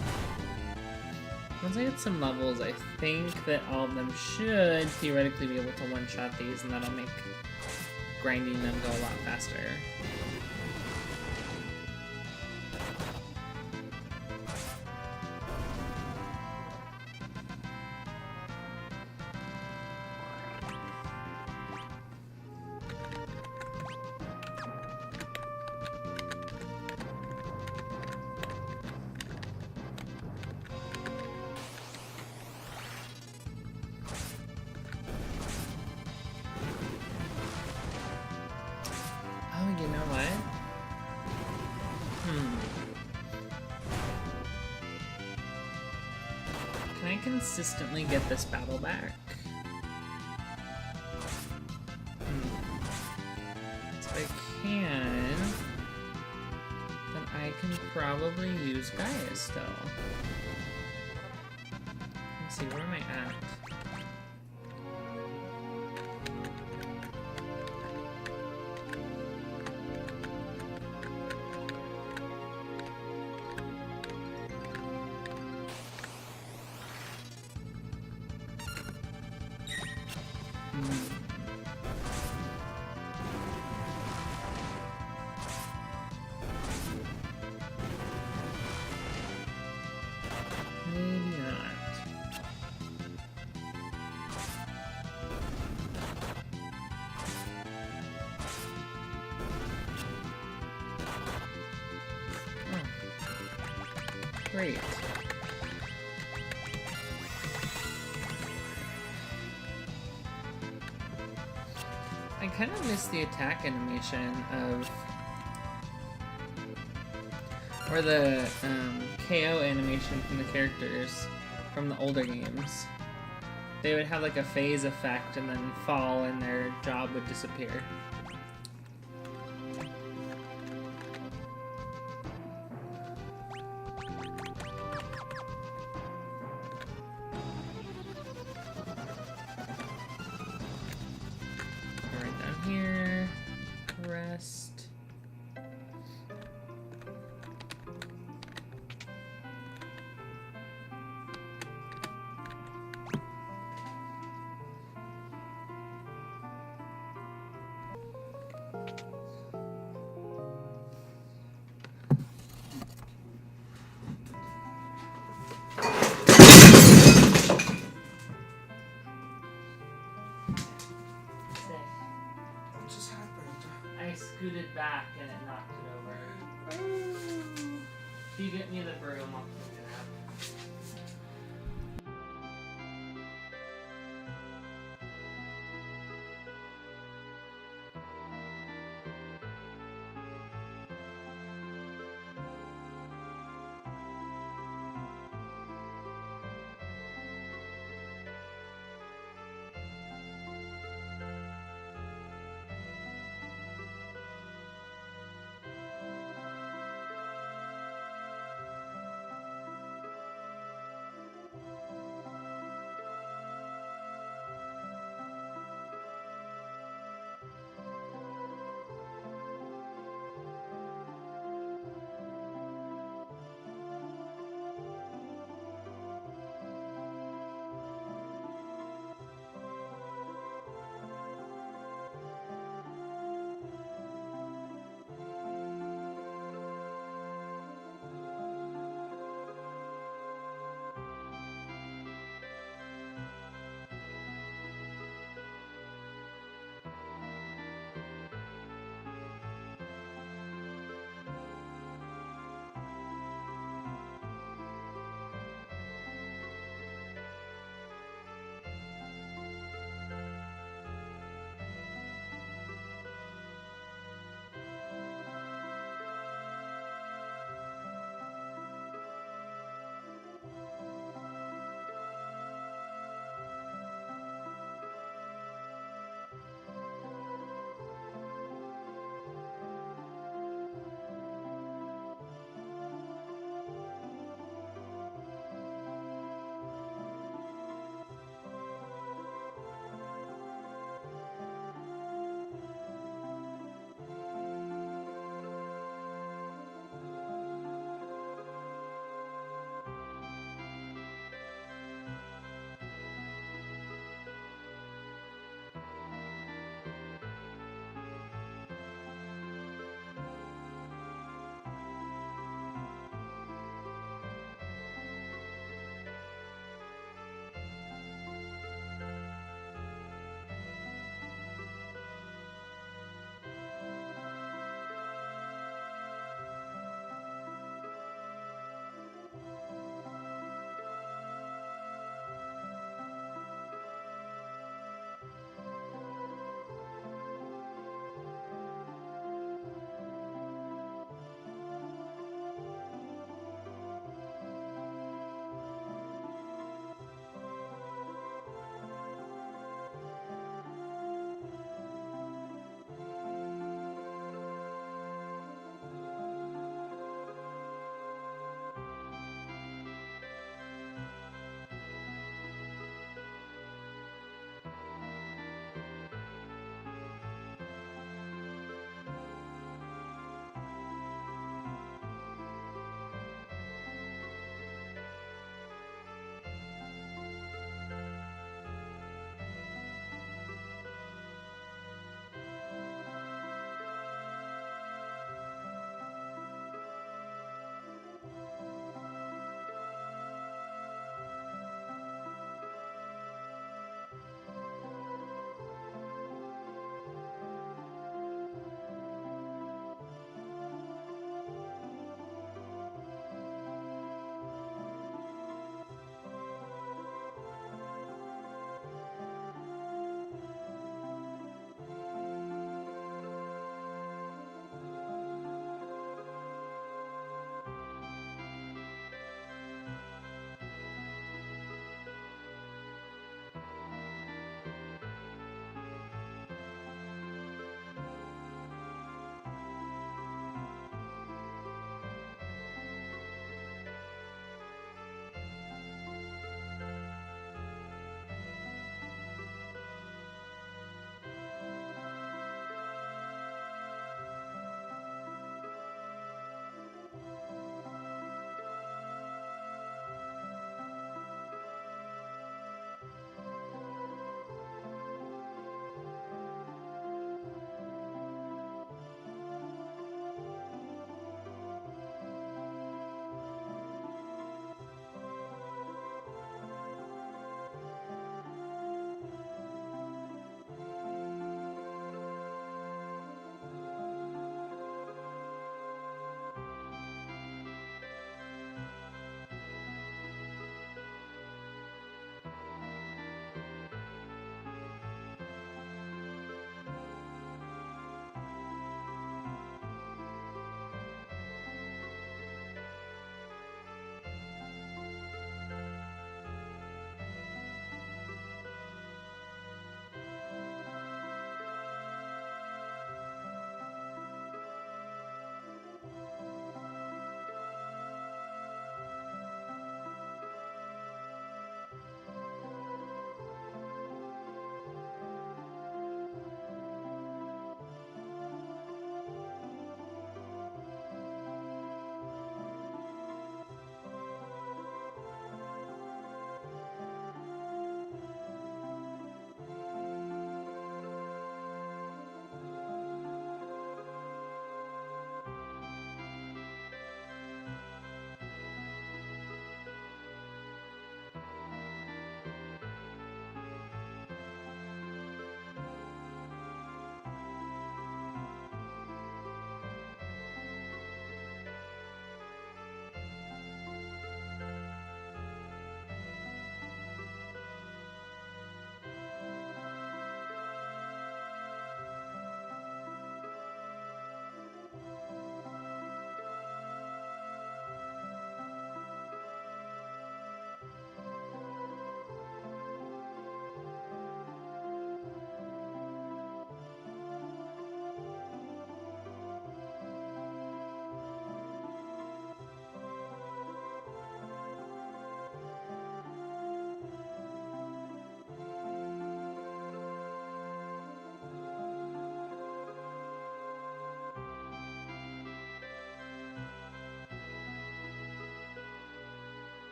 Once I get some levels, I think that all of them should theoretically be able to one-shot these, and that'll make grinding them go a lot faster. Oh, you know what? Can I consistently get this battle back? So if I can, then I can probably use Gaia still. Let's see, where am I at? Maybe not. Oh. Great. I kind of miss the attack animation of, or the KO animation from the characters from the older games. They would have like a phase effect and then fall and their job would disappear. Right down here, rest. What just happened? I scooted back and it knocked it over. If you get me the broom, I'll clean it up.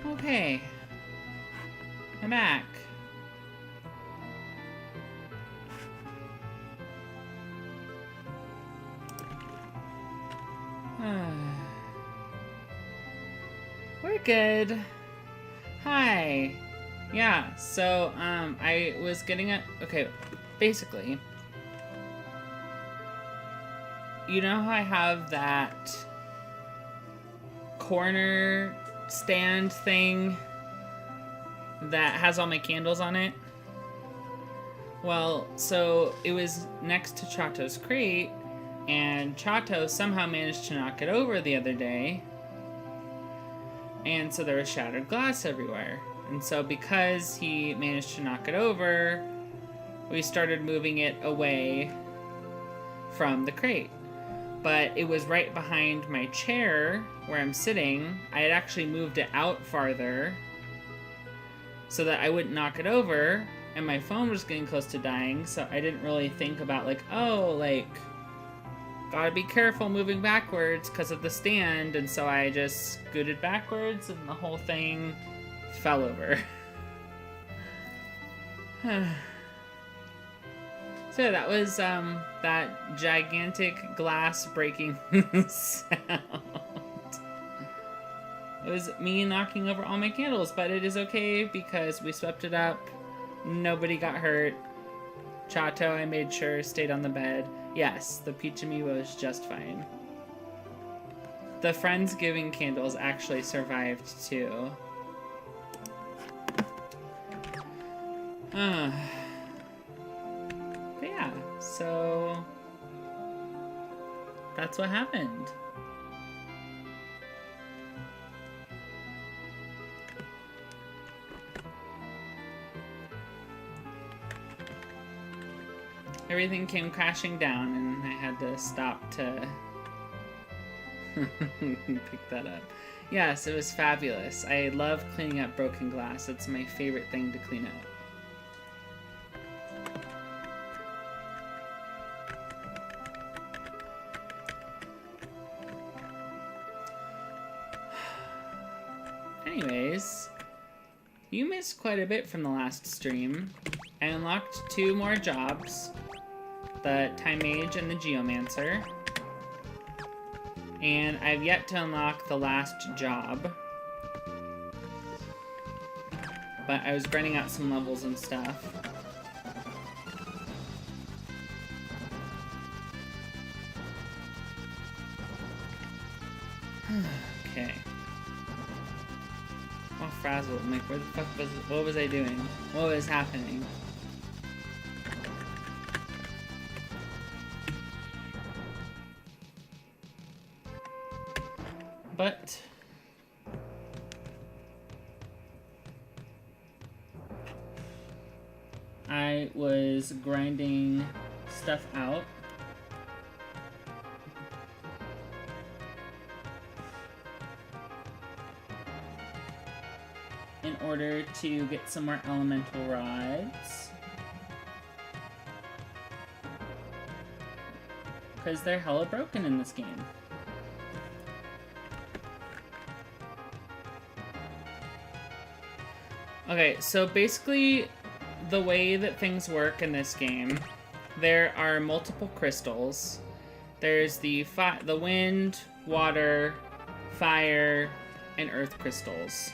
Okay. I'm back. We're good. Hi. Yeah, so, I was getting a... Okay, basically... You know how I have that corner stand thing that has all my candles on it? Well, so it was next to Chato's crate, and Chato somehow managed to knock it over the other day, and so there was shattered glass everywhere. And so because he managed to knock it over, we started moving it away from the crate. But it was right behind my chair where I'm sitting. I had actually moved it out farther so that I wouldn't knock it over, and my phone was getting close to dying, so I didn't really think about, like, oh, like, gotta be careful moving backwards because of the stand, and so I just scooted backwards and the whole thing fell over. So that was that gigantic glass breaking sound. It was me knocking over all my candles, but it is okay because we swept it up. Nobody got hurt. Chato, I made sure, stayed on the bed. Yes, the Peachamy was just fine. The Friendsgiving candles actually survived too. But yeah, so that's what happened. Everything came crashing down and I had to stop to pick that up. Yes, it was fabulous. I love cleaning up broken glass. It's my favorite thing to clean up. Anyways, you missed quite a bit from the last stream. I unlocked 2 more jobs. The Time Mage and the Geomancer. And I've yet to unlock the last job. But I was grinding out some levels and stuff. Okay. Oh, frazzled. I'm like, where the fuck was it? What was I doing? What was happening? But I was grinding stuff out. In order to get some more elemental rods. Because they're hella broken in this game. Okay, so basically, the way that things work in this game, there are multiple crystals. There's the wind, water, fire, and earth crystals.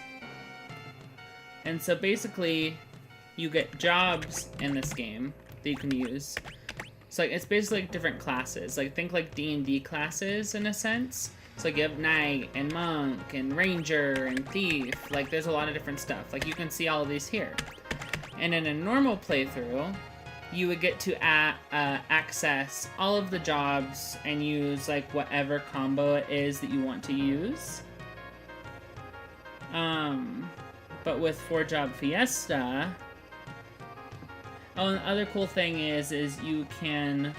And so basically, you get jobs in this game that you can use. So like, it's basically like different classes. Like, think like D&D classes in a sense. So like you have Knight, and Monk, and Ranger, and Thief. Like, there's a lot of different stuff. Like, you can see all of these here. And in a normal playthrough, you would get to access all of the jobs and use, like, whatever combo it is that you want to use. But with 4-Job Fiesta... Oh, and the other cool thing is you can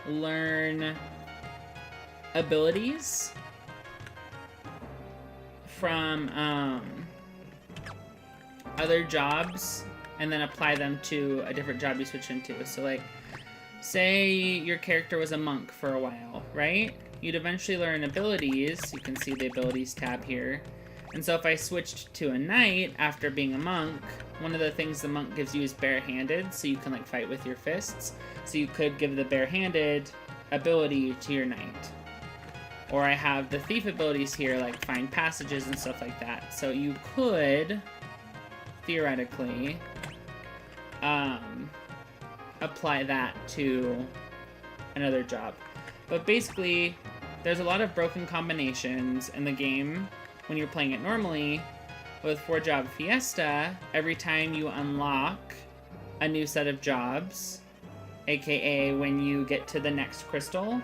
learn abilities from other jobs and then apply them to a different job you switch into. So like, say your character was a monk for a while, right? You'd eventually learn abilities. You can see the abilities tab here And so if I switched to a knight after being a monk, one of the things the monk gives you is barehanded, so you can like fight with your fists. So you could give the barehanded ability to your knight. Or I have the thief abilities here, like find passages and stuff like that. So you could, theoretically, apply that to another job. But basically, there's a lot of broken combinations in the game when you're playing it normally. With 4-job Fiesta, every time you unlock a new set of jobs, aka when you get to the next crystal,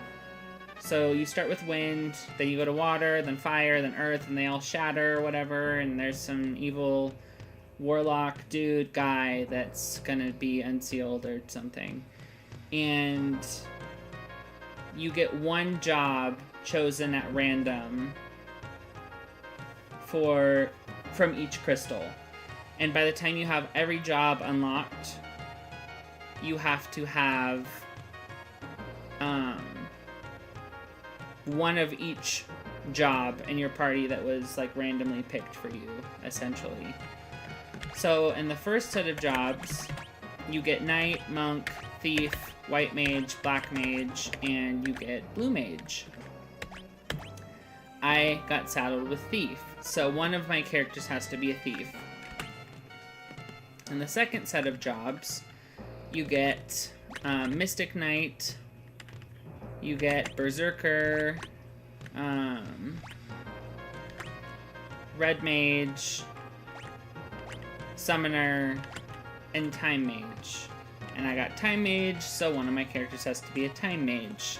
so you start with wind, then you go to water, then fire, then earth, and they all shatter or whatever, and there's some evil warlock dude guy that's gonna be unsealed or something. And you get one job chosen at random from each crystal. And by the time you have every job unlocked, you have to have one of each job in your party that was like randomly picked for you, essentially. So in the first set of jobs, you get knight, monk, thief, white mage, black mage, and you get blue mage. I got saddled with thief, so one of my characters has to be a thief. In the second set of jobs, you get mystic knight, you get berserker, red mage, summoner, and time mage. And I got time mage, so one of my characters has to be a time mage.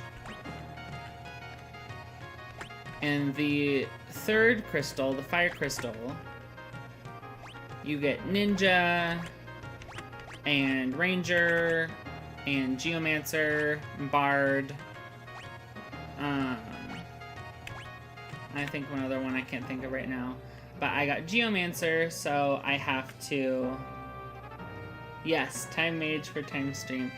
And the third crystal, the fire crystal, you get ninja, and ranger, and geomancer, and bard. I think one other one I can't think of right now. But I got geomancer, so I have to... Yes, time mage for time stream.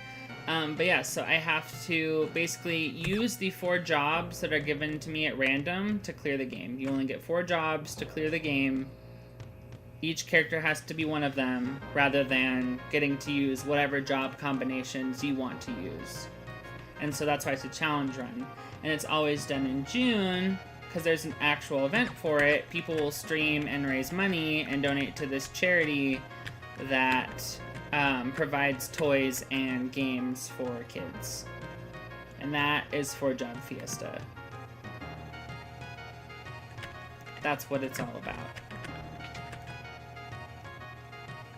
But yeah, so I have to basically use the 4 jobs that are given to me at random to clear the game. You only get 4 jobs to clear the game. Each character has to be one of them, rather than getting to use whatever job combinations you want to use. And so that's why it's a challenge run. And it's always done in June, because there's an actual event for it. People will stream and raise money and donate to this charity that provides toys and games for kids. And that is 4-job Fiesta. That's what it's all about.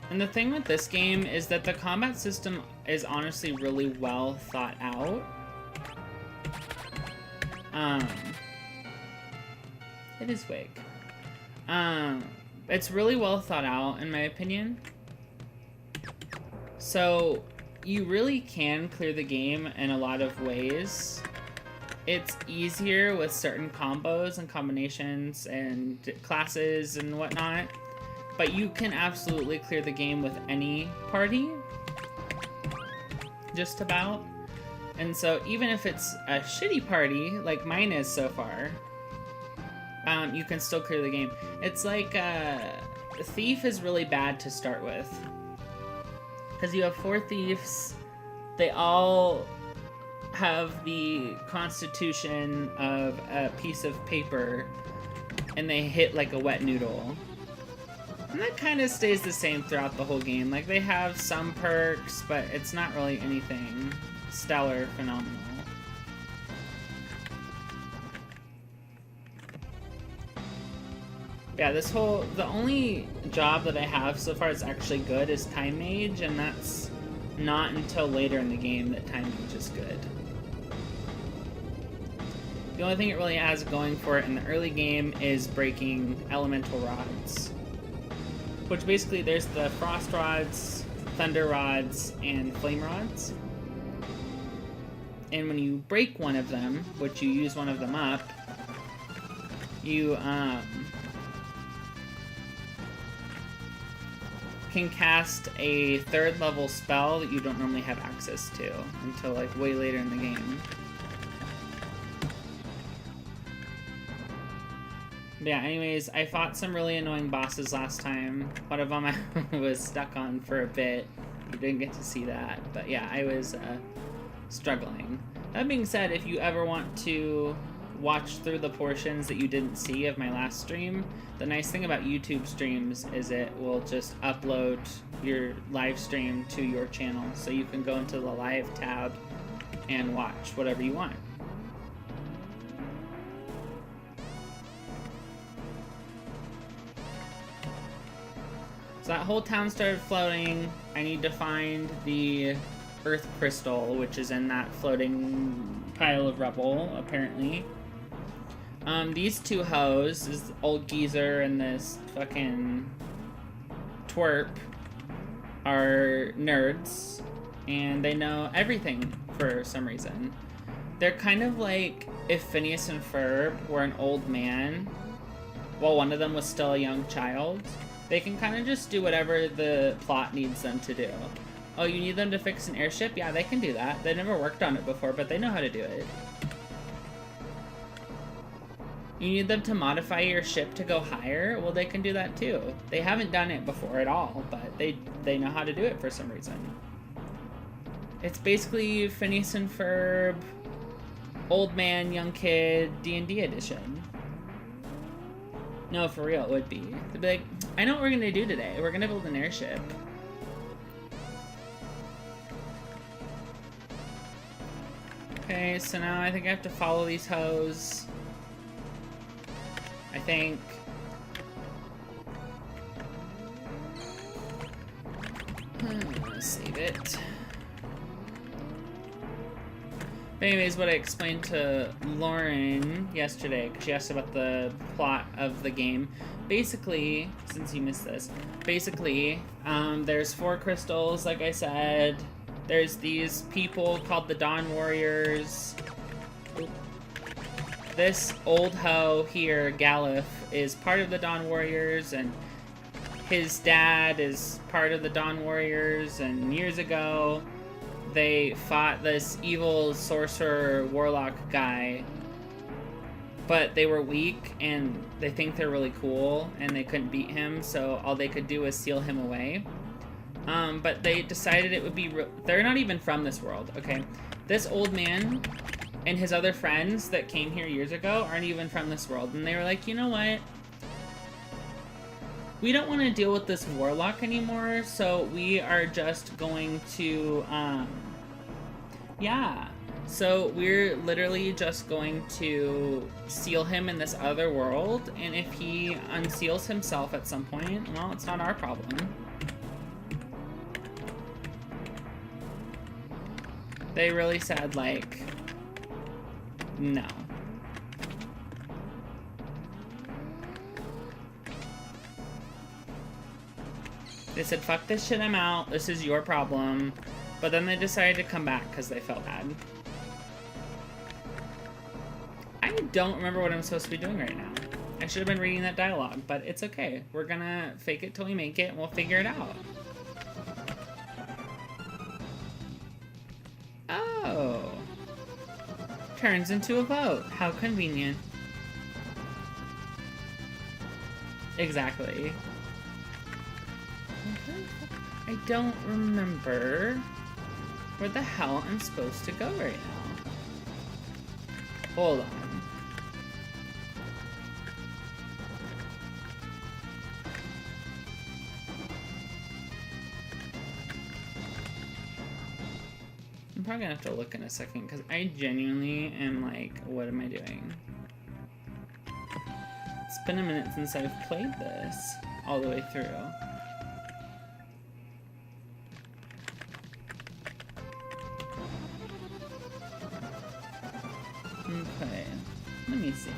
And the thing with this game is that the combat system is honestly really well thought out. It is Wig. It's really well thought out, in my opinion. So, you really can clear the game in a lot of ways. It's easier with certain combos and combinations and classes and whatnot. But you can absolutely clear the game with any party. Just about. And so even if it's a shitty party, like mine is so far, you can still clear the game. It's like, Thief is really bad to start with. Because you have 4 thieves, they all have the constitution of a piece of paper, and they hit like a wet noodle. And that kind of stays the same throughout the whole game. Like, they have some perks, but it's not really anything stellar, phenomenal. Yeah, the only job that I have so far that's actually good is Time Mage, and that's not until later in the game that Time Mage is good. The only thing it really has going for it in the early game is breaking elemental rods. Which basically, there's the frost rods, thunder rods, and flame rods. And when you break one of them, which you use one of them up, you can cast a 3rd level spell that you don't normally have access to until like way later in the game. But yeah, anyways, I fought some really annoying bosses last time. One of them I was stuck on for a bit. You didn't get to see that. But yeah, I was struggling. That being said, if you ever want to watch through the portions that you didn't see of my last stream, the nice thing about YouTube streams is it will just upload your live stream to your channel, so you can go into the live tab and watch whatever you want. So that whole town started floating. I need to find the earth crystal, which is in that floating pile of rubble, apparently. These two hoes, this old geezer and this fucking twerp, are nerds, and they know everything for some reason. They're kind of like if Phineas and Ferb were an old man, while one of them was still a young child. They can kind of just do whatever the plot needs them to do. Oh, you need them to fix an airship? Yeah, they can do that. They never worked on it before, but they know how to do it. You need them to modify your ship to go higher? Well, they can do that too. They haven't done it before at all, but they know how to do it for some reason. It's basically Phineas and Ferb, old man, young kid, D&D edition. No, for real, it would be. They'd be like, I know what we're gonna do today. We're gonna build an airship. Okay, so now I think I have to follow these hoes. I think. Let's save it. But anyways, what I explained to Lauren yesterday, because she asked about the plot of the game. Basically, since you missed this, basically, there's 4 crystals, like I said. There's these people called the Dawn Warriors. This old hoe here, Galif, is part of the Dawn Warriors, and his dad is part of the Dawn Warriors, and years ago, they fought this evil sorcerer warlock guy, but they were weak, and they think they're really cool, and they couldn't beat him, so all they could do was seal him away. But they decided it would be... They're not even from this world, okay? This old man and his other friends that came here years ago aren't even from this world, and they were like, you know what? We don't want to deal with this warlock anymore, so we are just going to, yeah. So we're literally just going to seal him in this other world, and if he unseals himself at some point, well, it's not our problem. They really said, like, no. They said, fuck this shit, I'm out, this is your problem. But then they decided to come back because they felt bad. I don't remember what I'm supposed to be doing right now. I should have been reading that dialogue, but it's okay. We're gonna fake it till we make it, and we'll figure it out. Oh. Turns into a boat. How convenient. Exactly. I don't remember where the hell I'm supposed to go right now. Hold on. I'm probably gonna have to look in a second because I genuinely am like, what am I doing? It's been a minute since I've played this all the way through. Okay, let me see.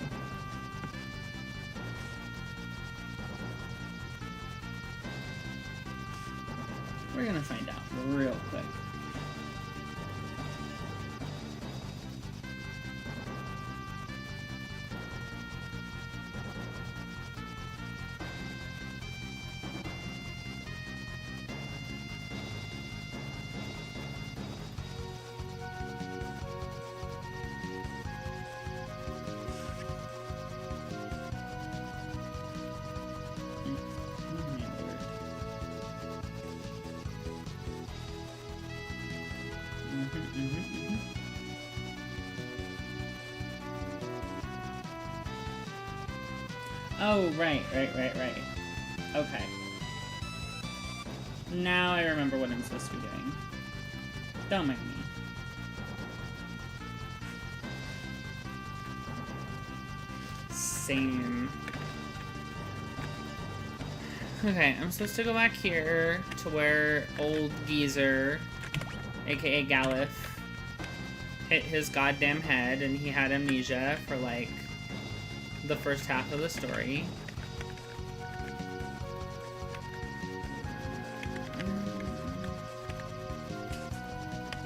We're gonna find out real quick. Oh, right. Okay. Now I remember what I'm supposed to be doing. Don't mind me. Same. Okay, I'm supposed to go back here to where old geezer, aka Galif, hit his goddamn head and he had amnesia for like the first half of the story.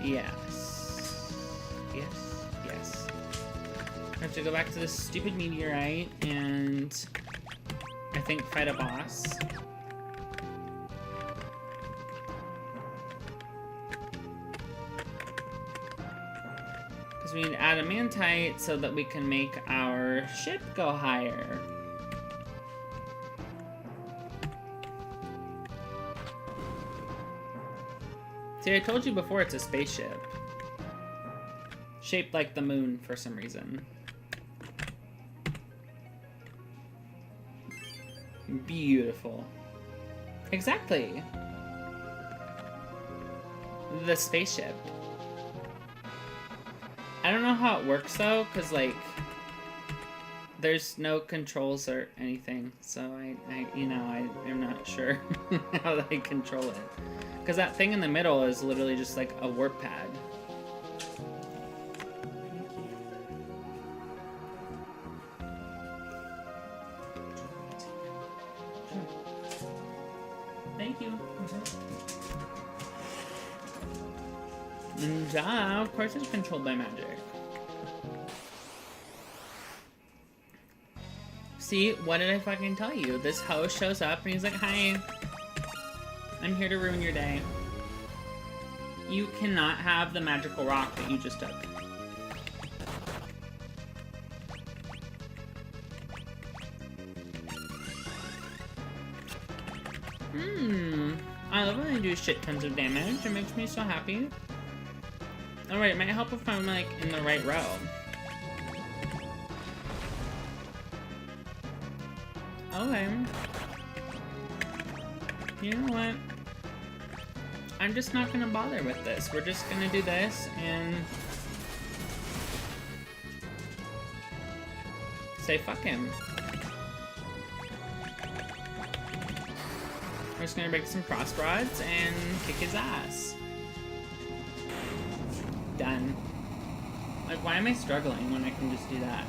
Yes. I have to go back to this stupid meteorite and I think fight a boss. Because we need adamantite so that we can make our ship go higher. See, I told you before it's a spaceship. Shaped like the moon for some reason. Beautiful. Exactly. The spaceship. I don't know how it works though, because like there's no controls or anything, so I'm not sure how they control it. Because that thing in the middle is literally just like a warp pad. Thank you. Yeah, of course it's controlled by magic. See, what did I fucking tell you? This host shows up and he's like, hi, I'm here to ruin your day. You cannot have the magical rock that you just took. I love when I do shit tons of damage. It makes me so happy. Alright, it might help if I'm like in the right row. Okay. You know what? I'm just not gonna bother with this. We're just gonna do this and say fuck him. We're just gonna break some cross rods and kick his ass. Done. Like, why am I struggling when I can just do that?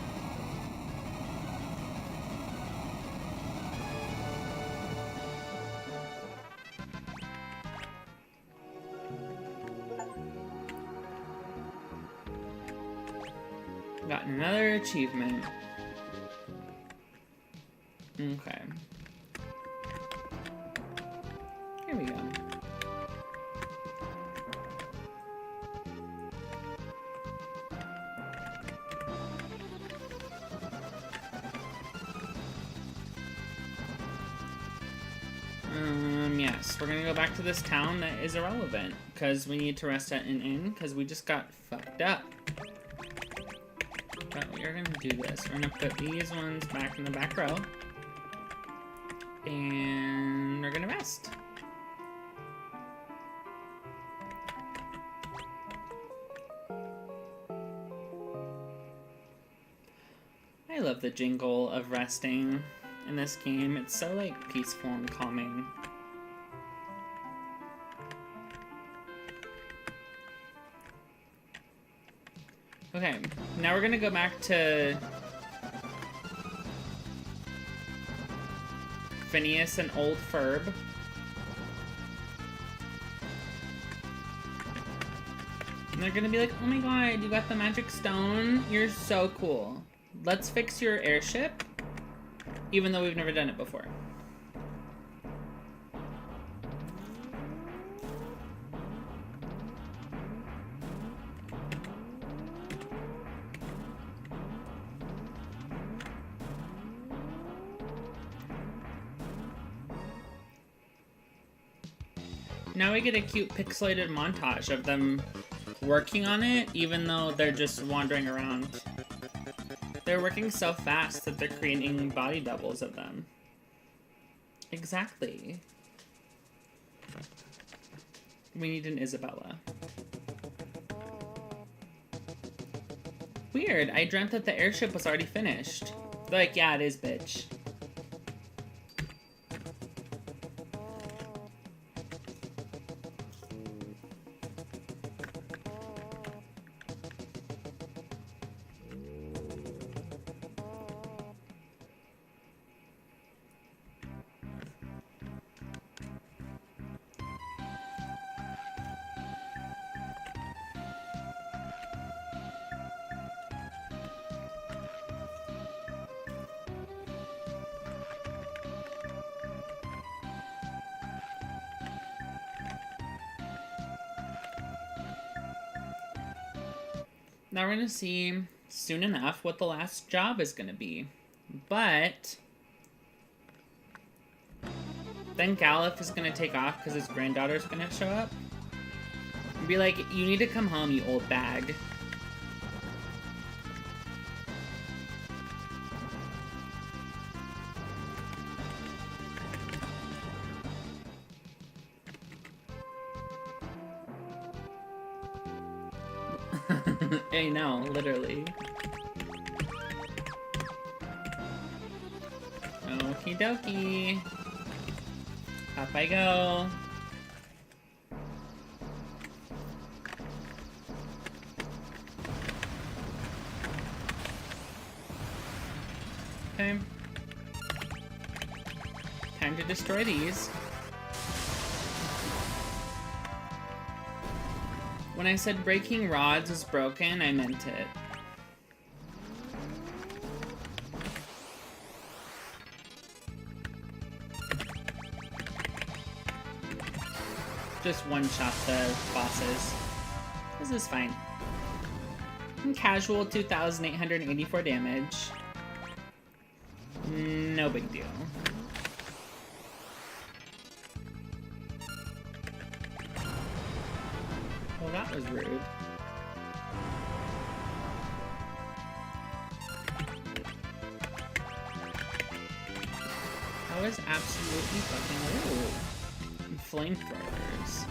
Got another achievement. Okay. Here we go. Yes, we're gonna go back to this town that is irrelevant, because we need to rest at an inn, because we just got fucked up. But we are gonna do this. We're gonna put these ones back in the back row. And we're gonna rest. I love the jingle of resting in this game. It's so like peaceful and calming. Okay, now we're gonna go back to Phineas and Old Ferb. And they're gonna be like, oh my god, you got the magic stone? You're so cool. Let's fix your airship, even though we've never done it before. Now we get a cute pixelated montage of them working on it, even though they're just wandering around. They're working so fast that they're creating body doubles of them. Exactly. We need an Isabella. Weird, I dreamt that the airship was already finished. They're like, yeah, it is, bitch. Now we're going to see soon enough what the last job is going to be. But then Galif is going to take off because his granddaughter's going to show up. And be like, you need to come home, you old bag. I know, literally. Okie dokie. Up I go. Okay. Time to destroy these. When I said breaking rods is broken, I meant it. Just one-shot the bosses. This is fine. And casual 2,884 damage. No big deal. Well, that was rude. That was absolutely fucking rude. Flamethrowers.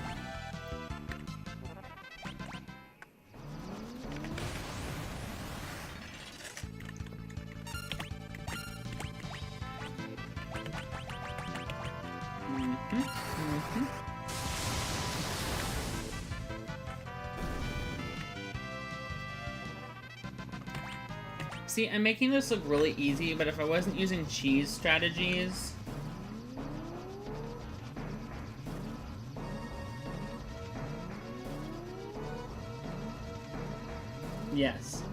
See, I'm making this look really easy, but if I wasn't using cheese strategies... Yes.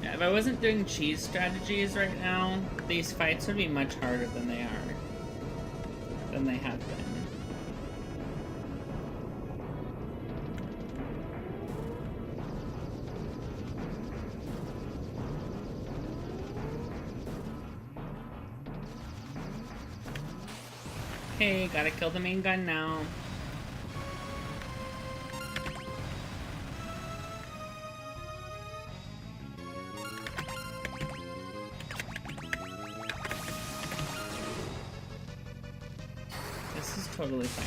Yeah, if I wasn't doing cheese strategies right now, these fights would be much harder than they are. Than they have been. Okay, gotta kill the main gun now. This is totally fine.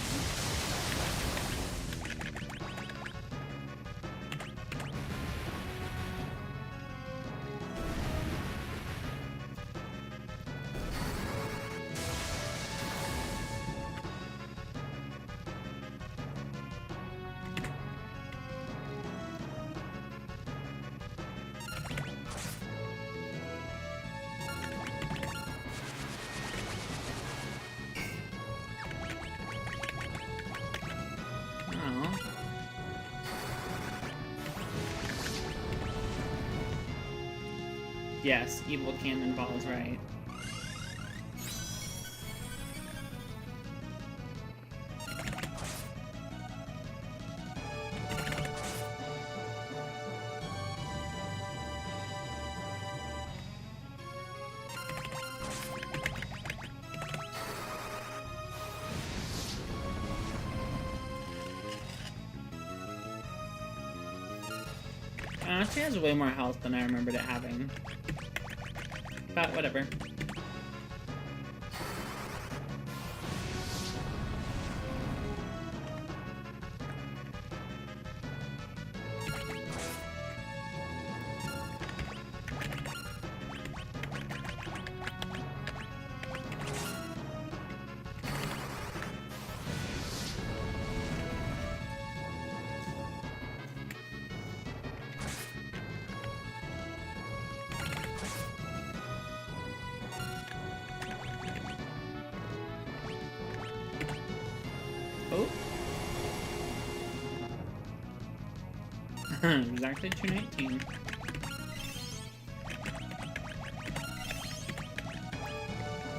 Yes, evil cannonball is right. actually has way more health than I remembered it having. But whatever. Oh. It was actually 219.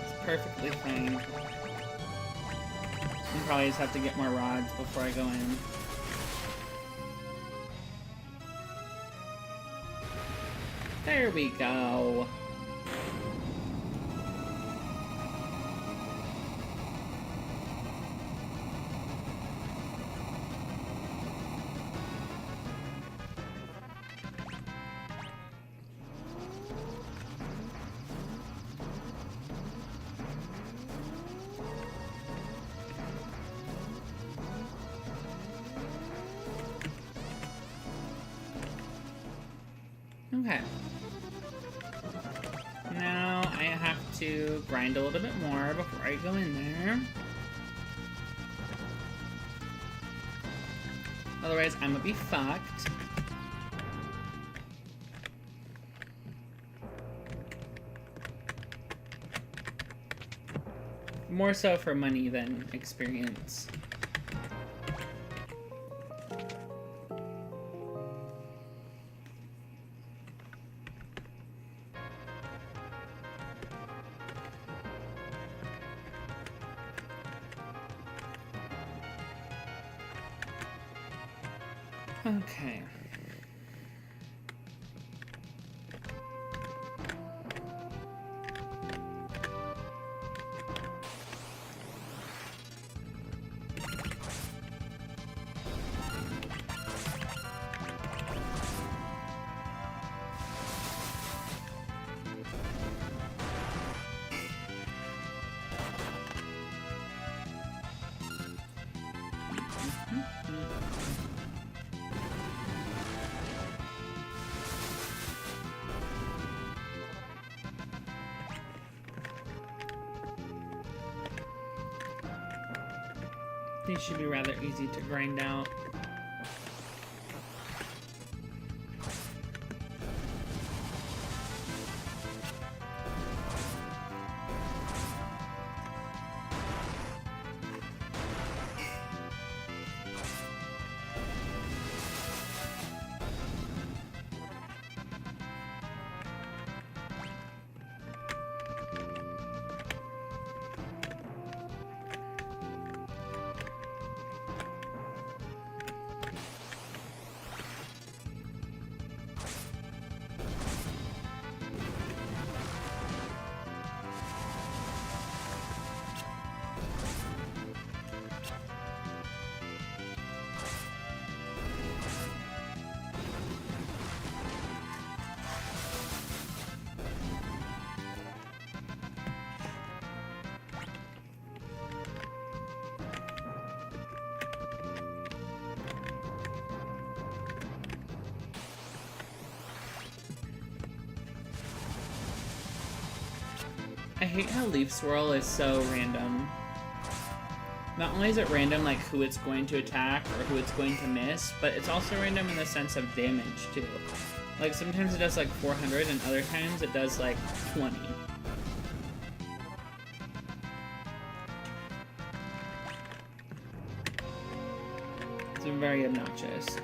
It's perfectly fine. I'll probably just have to get more rods before I go in. There we go. Okay. Now I have to grind a little bit more before I go in there. Otherwise, I'm gonna be fucked. More so for money than experience. Okay. These should be rather easy to grind out. I hate how Leaf Swirl is so random. Not only is it random, like, who it's going to attack or who it's going to miss, but it's also random in the sense of damage, too. Like, sometimes it does, like, 400, and other times it does, like, 20. It's very obnoxious.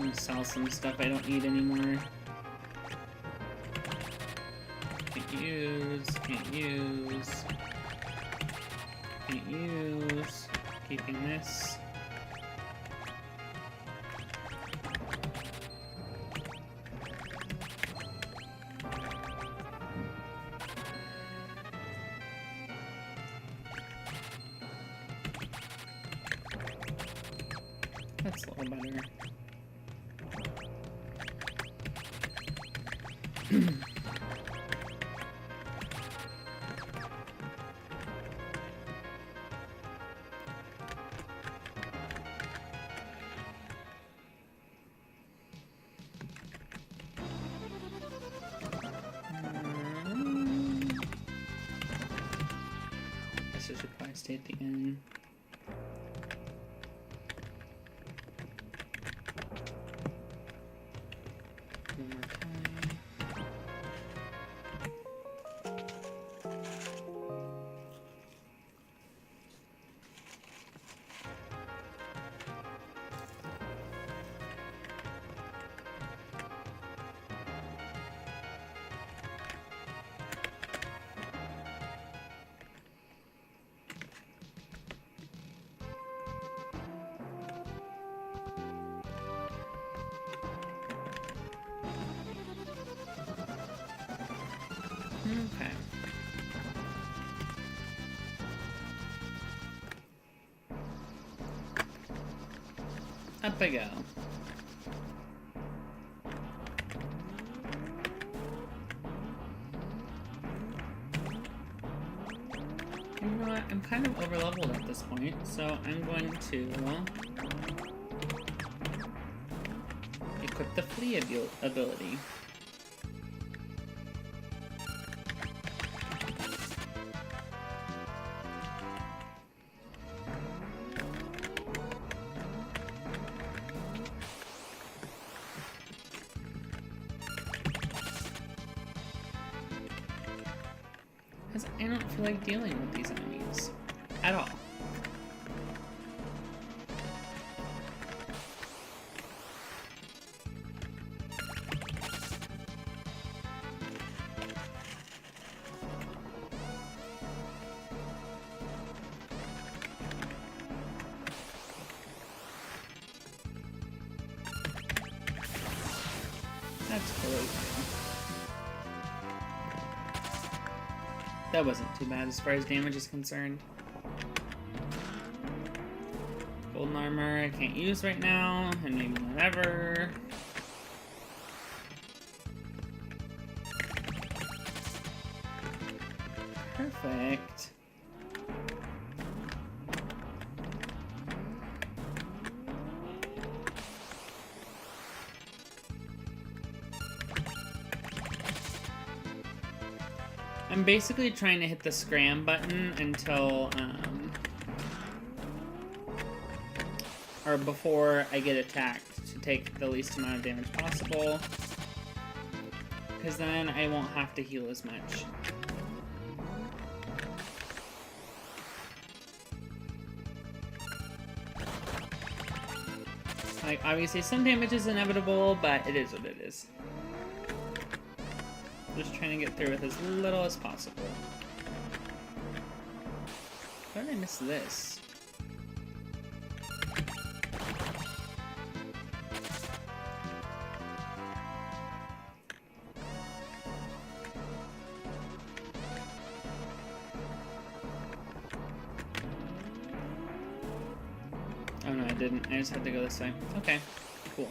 I'm gonna sell some stuff I don't need anymore. Can't use, can't use, can't use. Keeping this. That's a little better. Guess I should probably stay at the end. One more time. Okay. Up I go. You know what? I'm kind of over leveled at this point, so I'm going to equip the flee ability. Because I don't feel like dealing with these enemies at all. That's totally fine. That wasn't too bad as far as damage is concerned. Golden armor I can't use right now, and maybe not ever. Perfect. I'm basically trying to hit the scram button until, or before I get attacked to take the least amount of damage possible, because then I won't have to heal as much. Like, obviously some damage is inevitable, but it is what it is. Just trying to get through with as little as possible. How did I miss this? Oh no, I didn't. I just had to go this way. Okay, cool.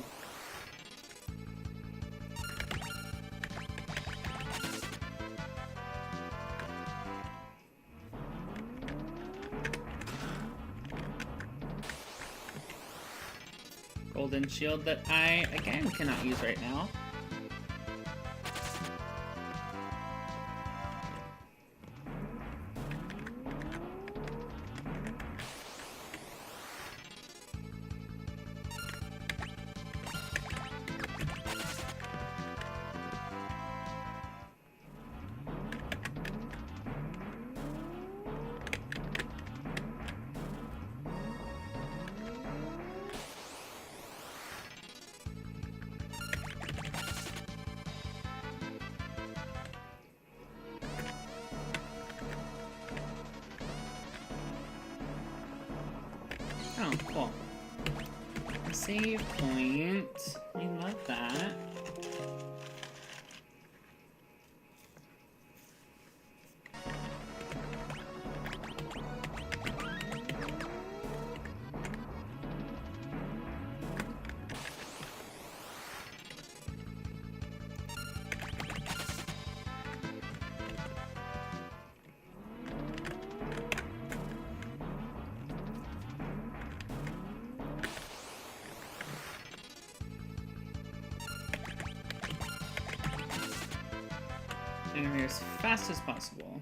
Golden shield that I, again, cannot use right now. Cool. Save point. We love that. And we're as fast as possible.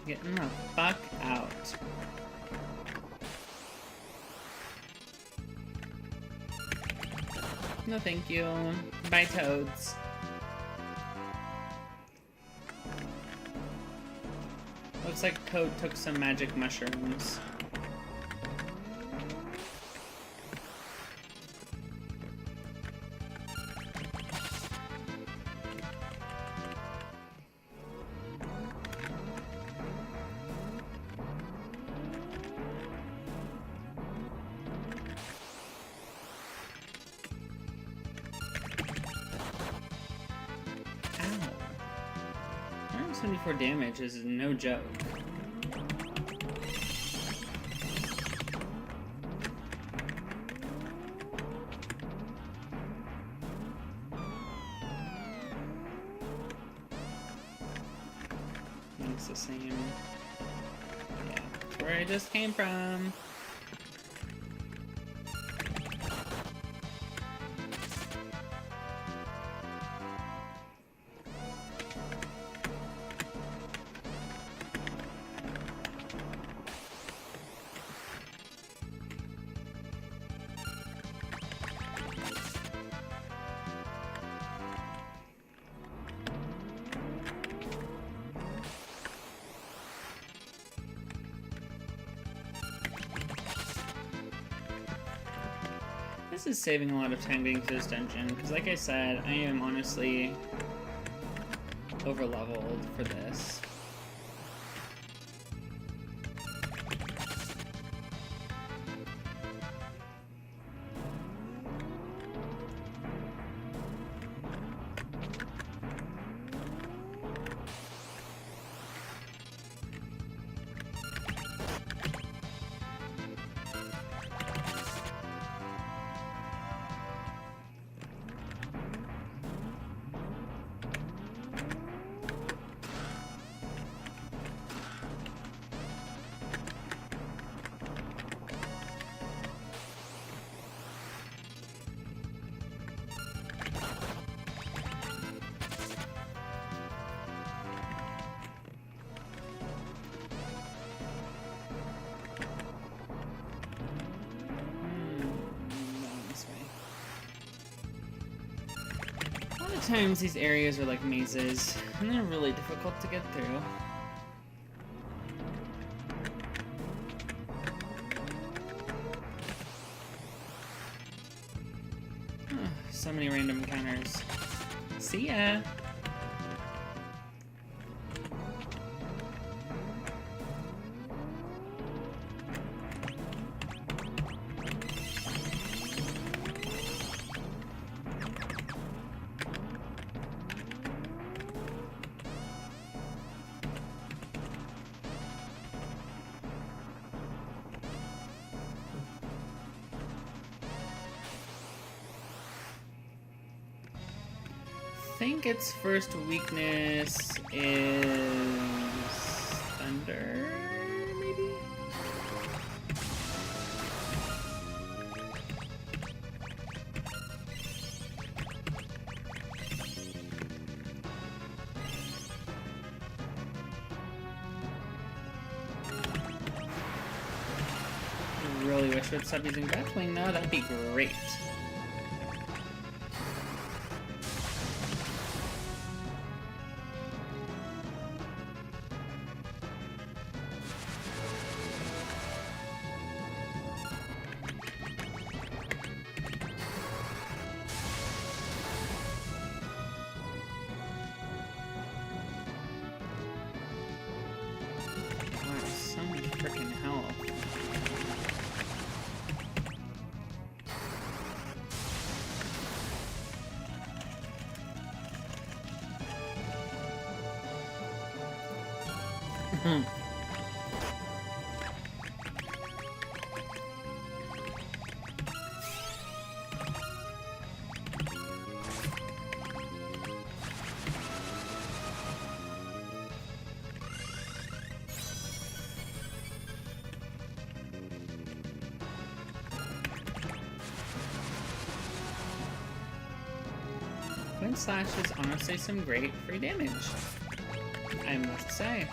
Getting the fuck out. No thank you. Bye, toads. Looks like Toad took some magic mushrooms. Ow. 174 damage is no joke. It's the same. Yeah, where I just came from. This is saving a lot of time getting to this dungeon, because like I said, I am honestly over-leveled for this. Sometimes these areas are like mazes, and they're really difficult to get through. So many random encounters. See ya! I think its first weakness is thunder, maybe? I really wish it would stop using Deathwing though, that'd be great. freaking health. Wind Slash is honestly some great free damage, I must say.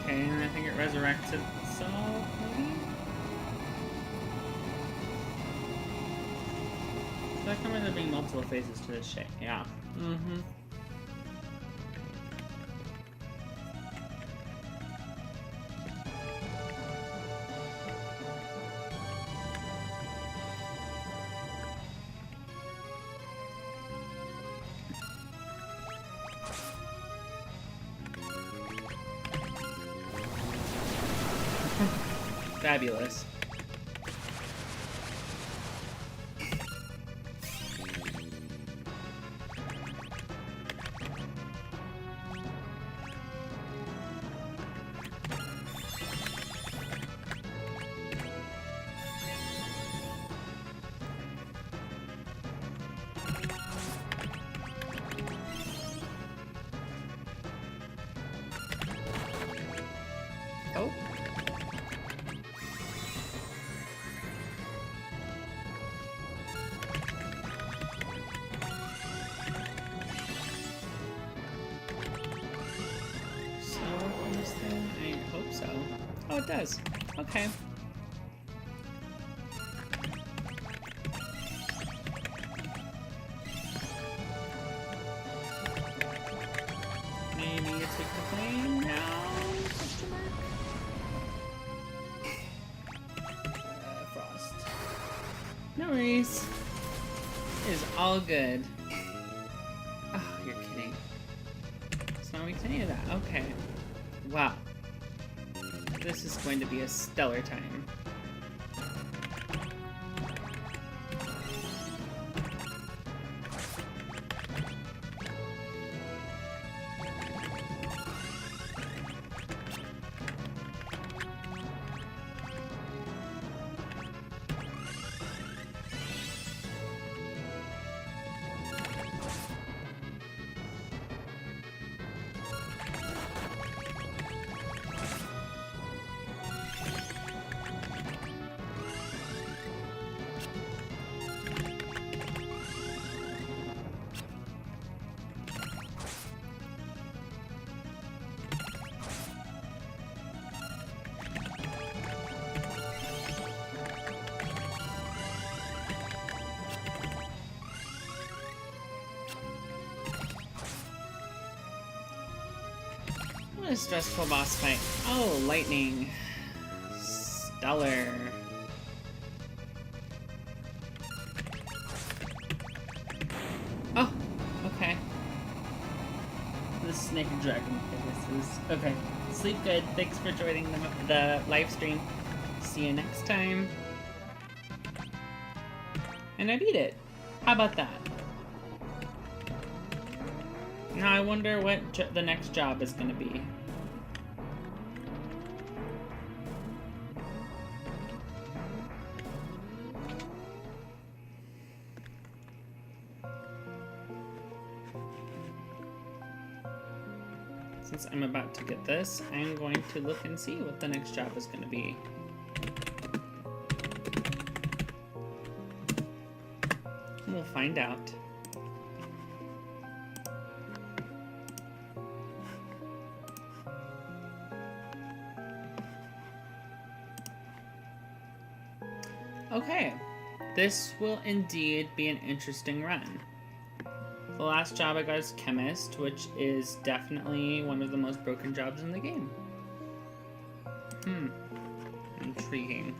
Okay, and I think it resurrects itself, maybe? So I can remember there being multiple phases to this shit. Yeah. Mm-hmm. Fabulous. Oh. I hope so. Oh, it does. Okay. Maybe you take the plane now? Question mark? Frost. No worries. It is all good. Oh, you're kidding. It's not weak to any of that. Okay. Wow. This is going to be a stellar time. What a stressful boss fight. Oh, lightning. Stellar. Oh, okay. The snake dragon. This is okay. Sleep good. Thanks for joining the live stream. See you next time. And I beat it. How about that? Now I wonder what the next job is going to be. Since I'm about to get this, I'm going to look and see what the next job is going to be. We'll find out. Okay, this will indeed be an interesting run. The The last job I got is chemist, which is definitely one of the most broken jobs in the game. Intriguing.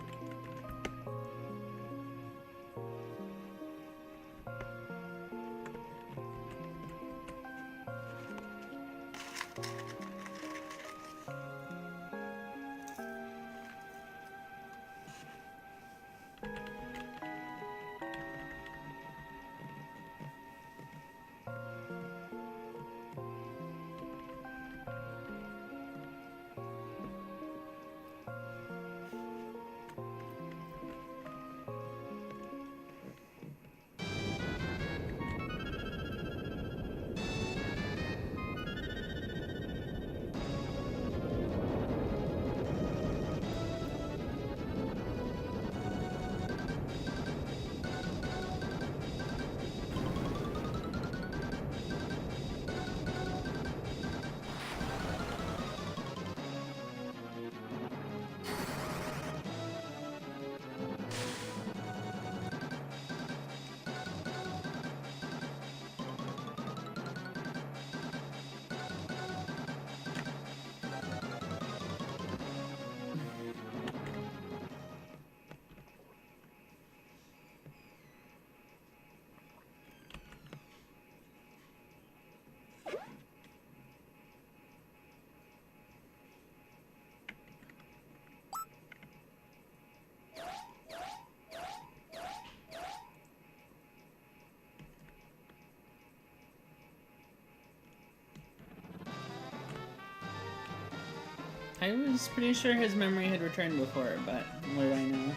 I was pretty sure his memory had returned before, but what did I know?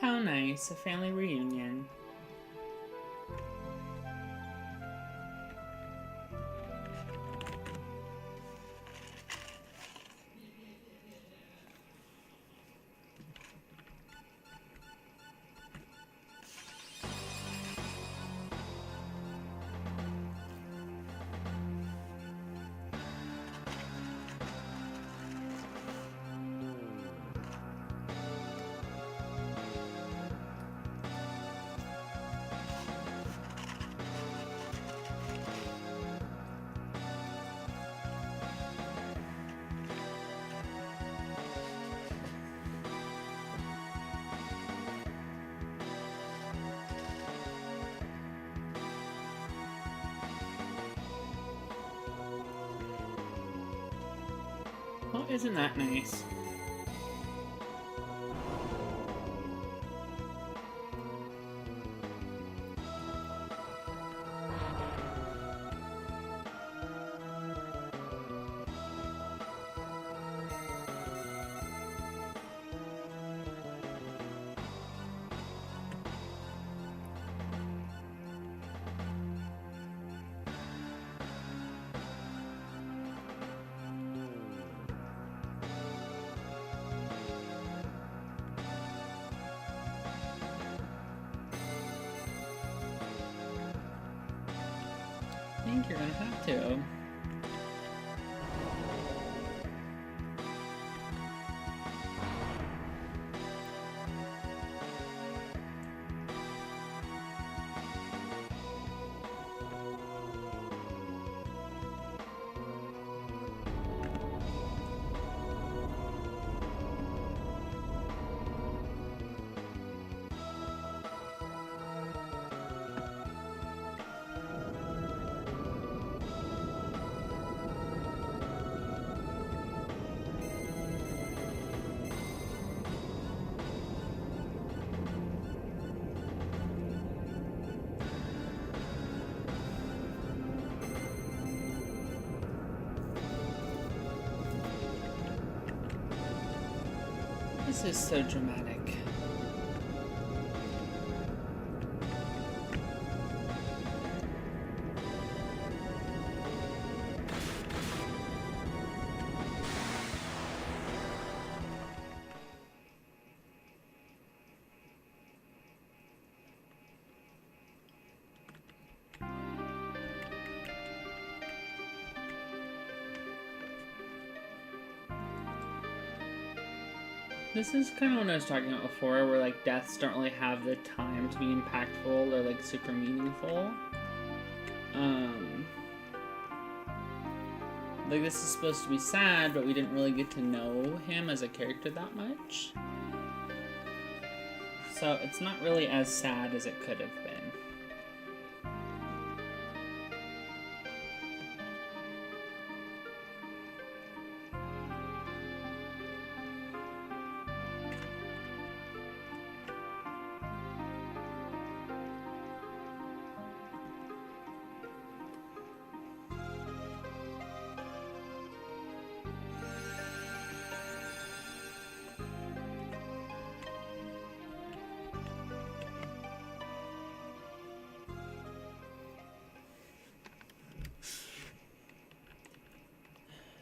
How nice, a family reunion. Oh, isn't that nice? I think you're gonna have to. This is so dramatic. This is kind of what I was talking about before, where like deaths don't really have the time to be impactful or like super meaningful. Like this is supposed to be sad, but we didn't really get to know him as a character that much. So it's not really as sad as it could have been.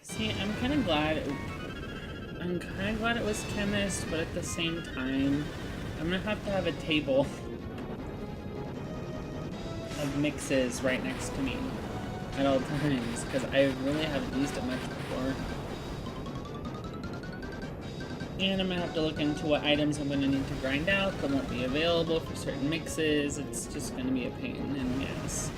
See, I'm kind of glad it was chemist, but at the same time, I'm gonna have to have a table of mixes right next to me at all times, because I really haven't used it much before. And I'm gonna have to look into what items I'm gonna need to grind out that won't be available for certain mixes. It's just gonna be a pain in the ass.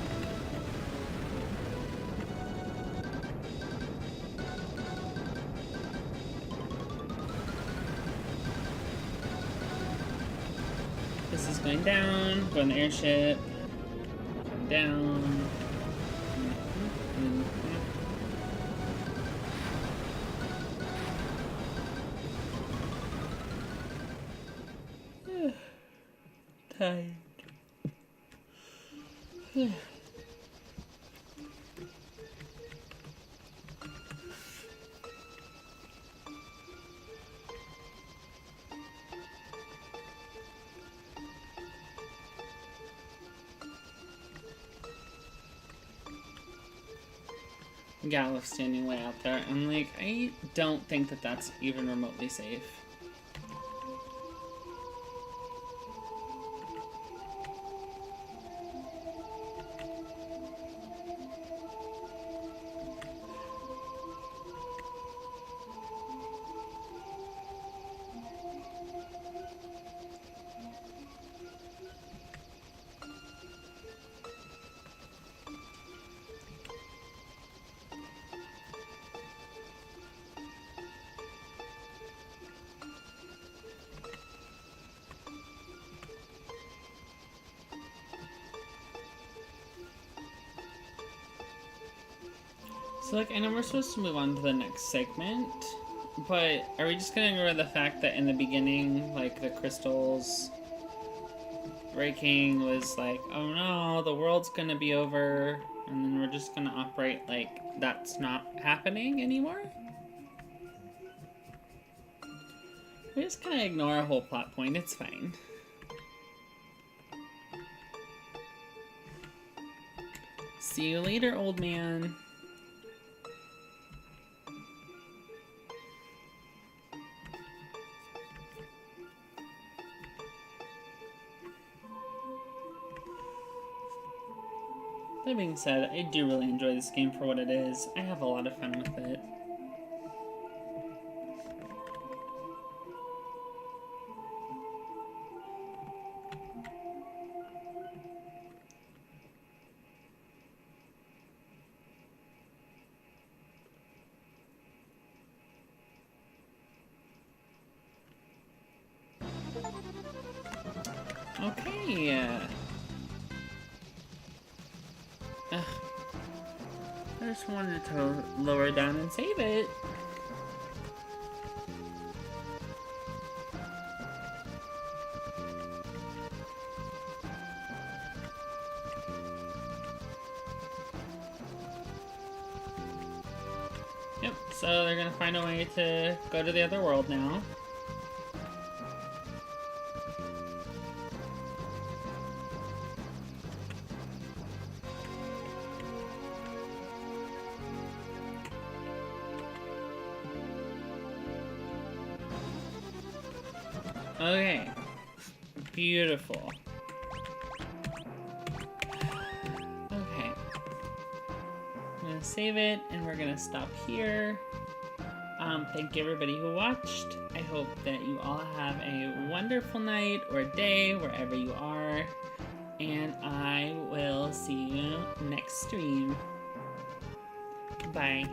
This is going down, go on the airship, come down. Tired. Gallo standing way out there. I'm like, I don't think that that's even remotely safe. So, like, I know we're supposed to move on to the next segment, but are we just gonna ignore the fact that in the beginning, like, the crystals breaking was like, oh no, the world's gonna be over, and then we're just gonna operate like that's not happening anymore? We just kind of ignore a whole plot point, it's fine. See you later, old man. That being said, I do really enjoy this game for what it is. I have a lot of fun with it. Okay. I just wanted to lower down and save it. Yep, so they're gonna find a way to go to the other world now. Okay. Beautiful. Okay. I'm gonna save it, and we're gonna stop here. Thank you everybody who watched. I hope that you all have a wonderful night or day wherever you are. And I will see you next stream. Bye.